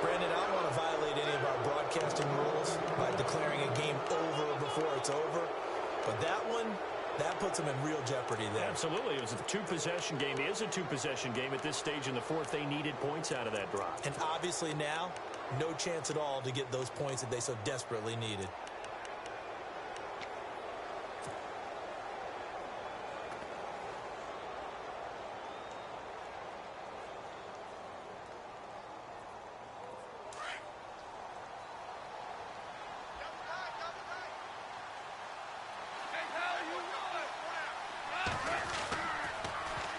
Brandon, I don't want to violate any of our broadcasting rules by declaring a game over before it's over. But that one, that puts them in real jeopardy there. Absolutely. It was a two-possession game. It is a two-possession game at this stage in the fourth. They needed points out of that drive. And obviously now, no chance at all to get those points that they so desperately needed.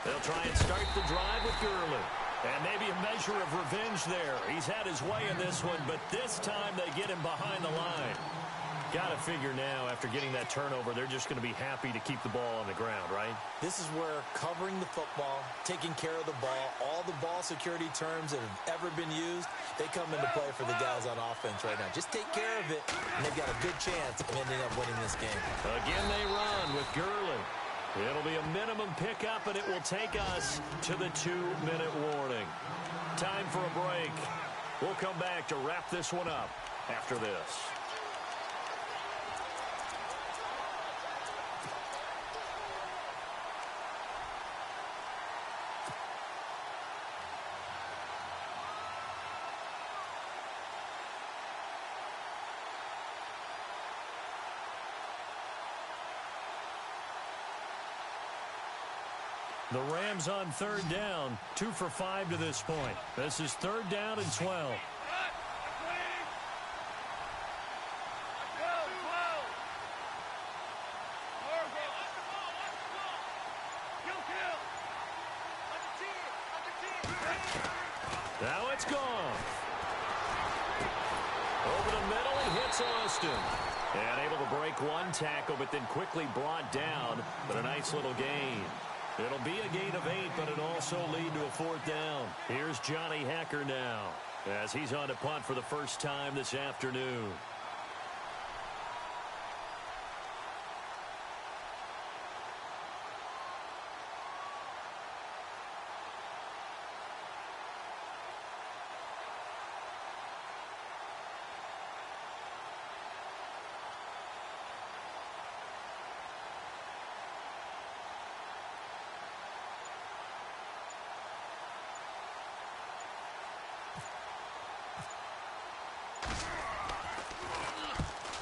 They'll try and start the drive with Gurley. And maybe a measure of revenge there. He's had his way in this one, but this time they get him behind the line. Got to figure now, after getting that turnover, they're just going to be happy to keep the ball on the ground, right? This is where covering the football, taking care of the ball, all the ball security terms that have ever been used, they come into play for the guys on offense right now. Just take care of it, and they've got a good chance of ending up winning this game. Again, they run with Gurley. It'll be a minimum pickup, and it will take us to the 2-minute warning. Time for a break. We'll come back to wrap this one up after this. The Rams on third down, 2 for 5 to this point. This is third down and 12. Now it's gone. Over the middle, he hits Austin. And able to break one tackle, but then quickly brought down. But a nice little gain. It'll be a gain of 8, but it'll also lead to a fourth down. Here's Johnny Hacker now, as he's on to punt for the first time this afternoon.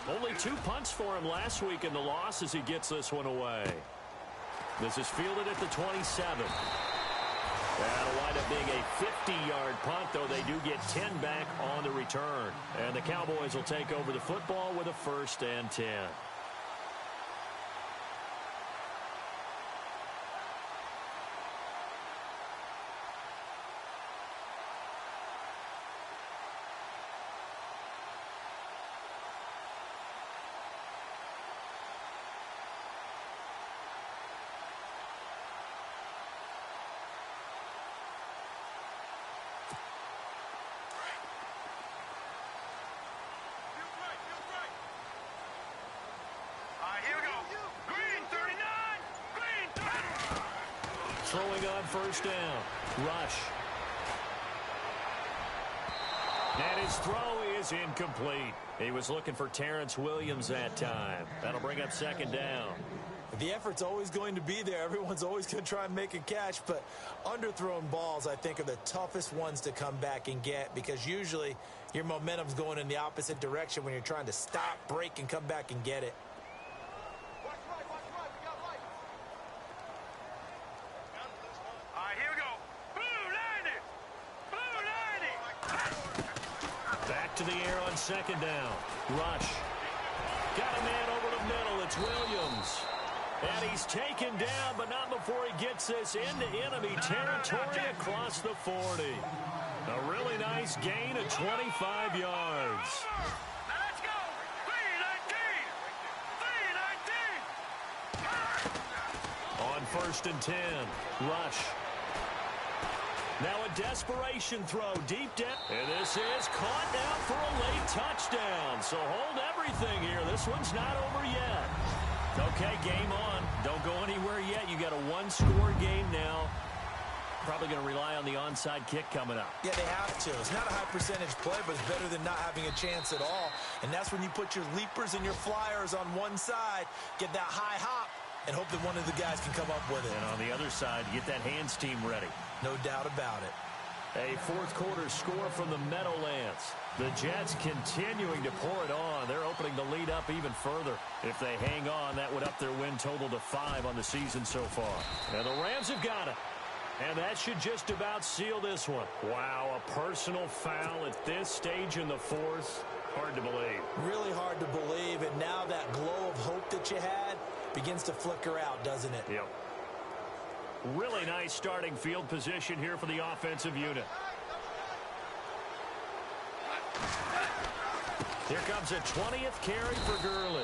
Only 2 punts for him last week in the loss as he gets this one away. This is fielded at the 27. That'll wind up being a 50-yard punt, though they do get 10 back on the return. And the Cowboys will take over the football with a 1st and 10. Throwing on first down. Rush. And his throw is incomplete. He was looking for Terrence Williams that time. That'll bring up 2nd down. The effort's always going to be there. Everyone's always going to try and make a catch, but underthrown balls, I think, are the toughest ones to come back and get because usually your momentum's going in the opposite direction when you're trying to stop, break, and come back and get it. To the air on 2nd down. Rush. Got a man over the middle. It's Williams. And he's taken down, but not before he gets this into enemy territory across the 40. A really nice gain of 25 yards. Now let's go. 3-19. On 1st and 10. Rush. Now a desperation throw deep down. And this is caught now for a late touchdown. So hold everything here. This one's not over yet. Okay, game on. Don't go anywhere yet. You got a one-score game now. Probably going to rely on the onside kick coming up. Yeah, they have to. It's not a high percentage play, but it's better than not having a chance at all. And that's when you put your leapers and your flyers on one side, get that high hop, and hope that one of the guys can come up with it. And on the other side, get that hands team ready. No doubt about it. A fourth quarter score from the Meadowlands. The Jets continuing to pour it on. They're opening the lead up even further. If they hang on, that would up their win total to 5 on the season so far. And the Rams have got it. And that should just about seal this one. Wow, a personal foul at this stage in the fourth. Hard to believe. Really hard to believe. And now that glow of hope that you had begins to flicker out, doesn't it? Yep. Really nice starting field position here for the offensive unit. Here comes a 20th carry for Gurley.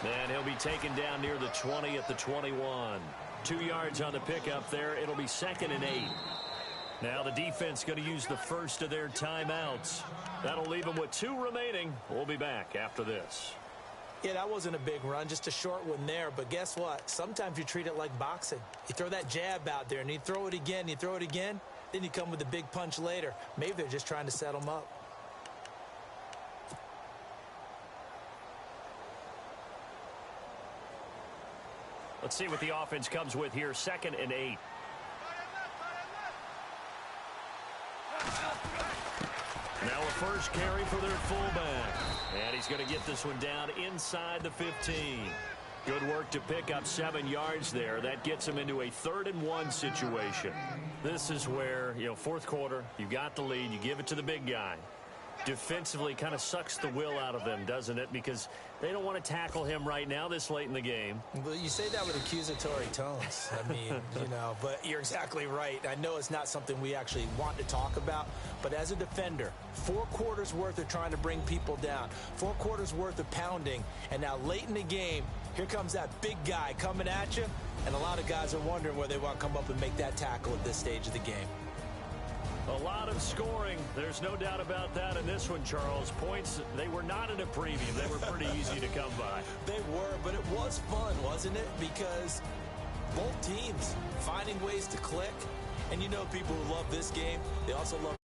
And he'll be taken down near the 20 at the 21. 2 yards on the pickup there. It'll be 2nd and 8. Now the defense going to use the first of their timeouts. That'll leave them with 2 remaining. We'll be back after this. Yeah, that wasn't a big run, just a short one there. But guess what? Sometimes you treat it like boxing. You throw that jab out there, and you throw it again, you throw it again, then you come with a big punch later. Maybe they're just trying to set them up. Let's see what the offense comes with here. 2nd and 8. Now a first carry for their fullback. And he's going to get this one down inside the 15. Good work to pick up 7 yards there. That gets him into a 3rd and 1 situation. This is where, fourth quarter, you got the lead. You give it to the big guy. Defensively kind of sucks the will out of them, doesn't it? Because they don't want to tackle him right now this late in the game. Well, you say that with accusatory tones. I mean, but you're exactly right. I know it's not something we actually want to talk about, but as a defender, 4 quarters worth of trying to bring people down, 4 quarters worth of pounding, and now late in the game, here comes that big guy coming at you, and a lot of guys are wondering where they want to come up and make that tackle at this stage of the game. A lot of scoring. There's no doubt about that in this one, Charles. Points, they were not in a preview. They were pretty easy to come by. They were, but it was fun, wasn't it? Because both teams finding ways to click. And people who love this game, they also love